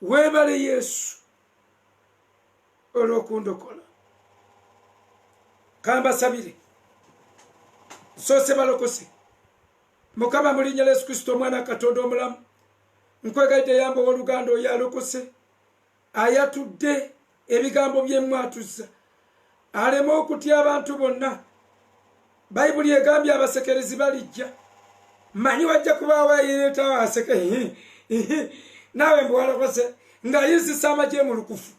B: weebale Yesu olw'okundokola kambasabire soose balokose mukama mu linnya lya Yesu Kristo omwana Katonda omulamu nkwegaidde yamba owooluganda oyo alokose ayatudde ebigambo by'emwatuza aleme okutya abantu bonna. Bayibuli egambye abasekerezi balijja. Manyi wajja kubaawo ayereetawo aseke naawe mbwalakose nga yizisa amagye mu lukufu.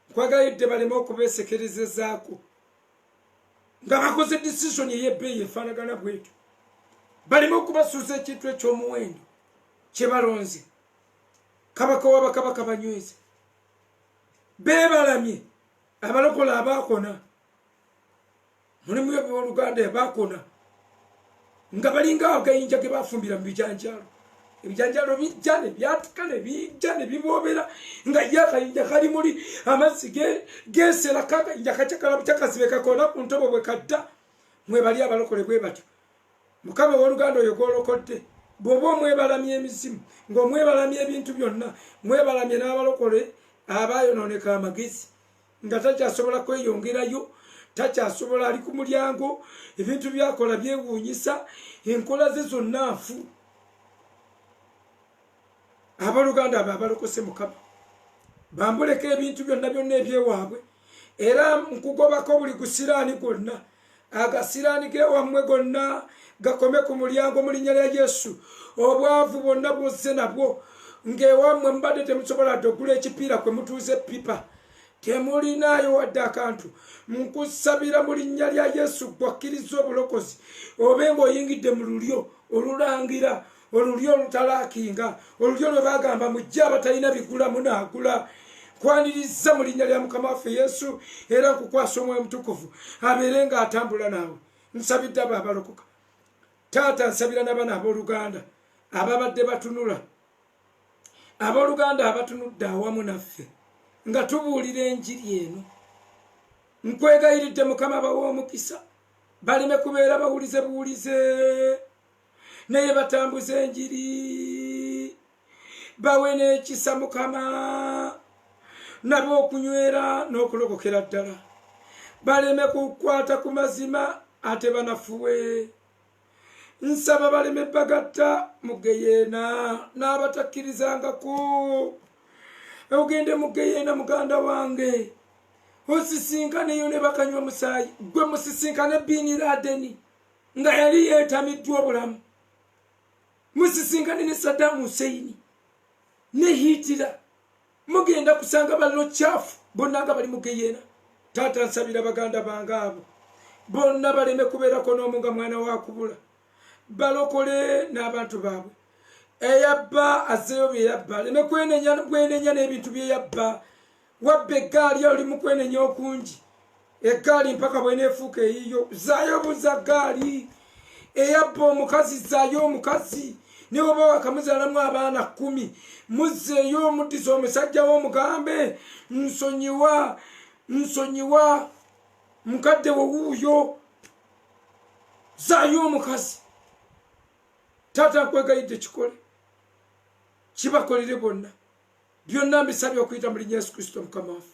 B: Nkwagayidde baleme okubeesekerezezaako nga bakoze decision ey'ebbeeyi efaanagana bwetyo. Baleme okubasuuza ekintu eky'omuwendo kye balonze. Kabaka w'abakabaka banyweze. Beebalamye abalokola abaakona. Mulimu y'Oluganda abaakona nga balinga agayinja ge bafumbira mu bijanjalo. Ebijanjalo bijja ne byatika ne bijja ne biboobera nga yakayinja kali muli amazzi geesera kakayinja kakyakala bukyakazibe kakona ku ntobo bwe kadda. Mwe bali abalokole bwe batyo. Mukama w'Oluganda oyo gw'olokodde bw'oba omwebalamye emizimu ng'omwebalamye ebintu byonna mwebalamye n'abalokole abaayonooneka amagezi nga takyasobola kweyongerayo, takyasobola ali ku mulyango, ebintu byakola byewuunyisa, enkola ze zonna nfu. Abaluganda abo abalokose Mukama bambuleko ebintu byonna byonna ebyewaabwe, era nkugobako buli gusiraani gwonna agasiraani gewammwe gonna gakome ku mulyango mu linnya lya Yesu. Obwavu bwonna bwozze nabwo ng'ewammwe mbadde temusobola ddogula ekipiira kwe mutuuze pipa, temulinaayo wadde akantu. Nkusabira mu linnya lya Yesu gwakkiriza obulokozi obe ng'oyingidde mu lulyo olulangira, olulyo olutalaakinga, olulyo lwe bagamba mujje abatalina bigula munaagula. Kwaniriza mu linnya lya Mukama waffe Yesu era nkukwasa Omwoyo Mutukuvu abeere ng'atambula naawe. Nsabidde abo abalokoka. Taata nsabira n'abaana abooluganda ababadde batunula, abooluganda abatunudde awamu naffe nga tubuulira enjiri eno. Nkwegayiridde Mukama bawe omukisa baleme kubeera bawulize buwulize naye batambuze enjiri. Bawe n'ekisa Mukama nabo okunywera n'okulokokera ddala. Baleme kukwata ku mazima ate banafuwe. Nsaba baleme bagatta mu Geyeena n'abatakkirizangako. Ogende mu Geyeena muganda wange osisinkanayo ne bakanywa musaayi. Gwe musisinkane Bin Laden nga yali yeetamiddwa obulamu. Musisinkane ne Saddam Hussein ne Hitler. Mugenda kusanga ballo kyafu bonna nga bali mu Geyeena. Taata nsabira baganda bange abo bonna baleme kubeerako n'omu nga mwana wa kubula. Balokole n'abantu baabwe. Eyabba azzeyo bye yabba. Leme kwenenya n'ebintu bye yabba. Wabba eggaali oli mu kwenenya okungi. Eggaali mpaka bweneefuuka eyiyo. Zaayo buza ggaali. Eyabba omukazi zaayo omukazi. Ne bw'oba wakamuzaalamu abaana 10 muzzeeyo omuddiza omusajja w'omugambe nsonyiwa mukadde wo wuuyo. Zaayo omukazi. Taata nkwegayidde kikole kibakolere bonna. Byonna mbisabye okuyita mu linnya Yesu Kristo Mukama waffe.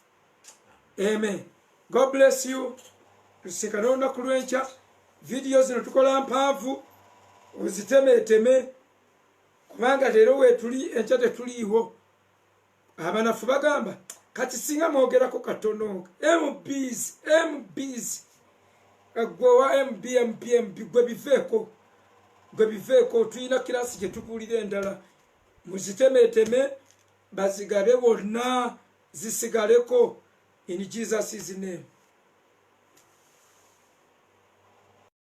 B: Amen. God bless you. Tusikane olunaku lw'enkya. Vidiyo zino tukola mpanvu ozitemeeteme kubanga leero weetuli enkya tetuliiwo. Abanafu bagamba kati singa mwogerako katono. MBs gwe wa MB gwe biveeko tulina kirasi gye tubuulira endala. Muzitemeeteme bazigabe bonna zisigaleko in Jesus' name.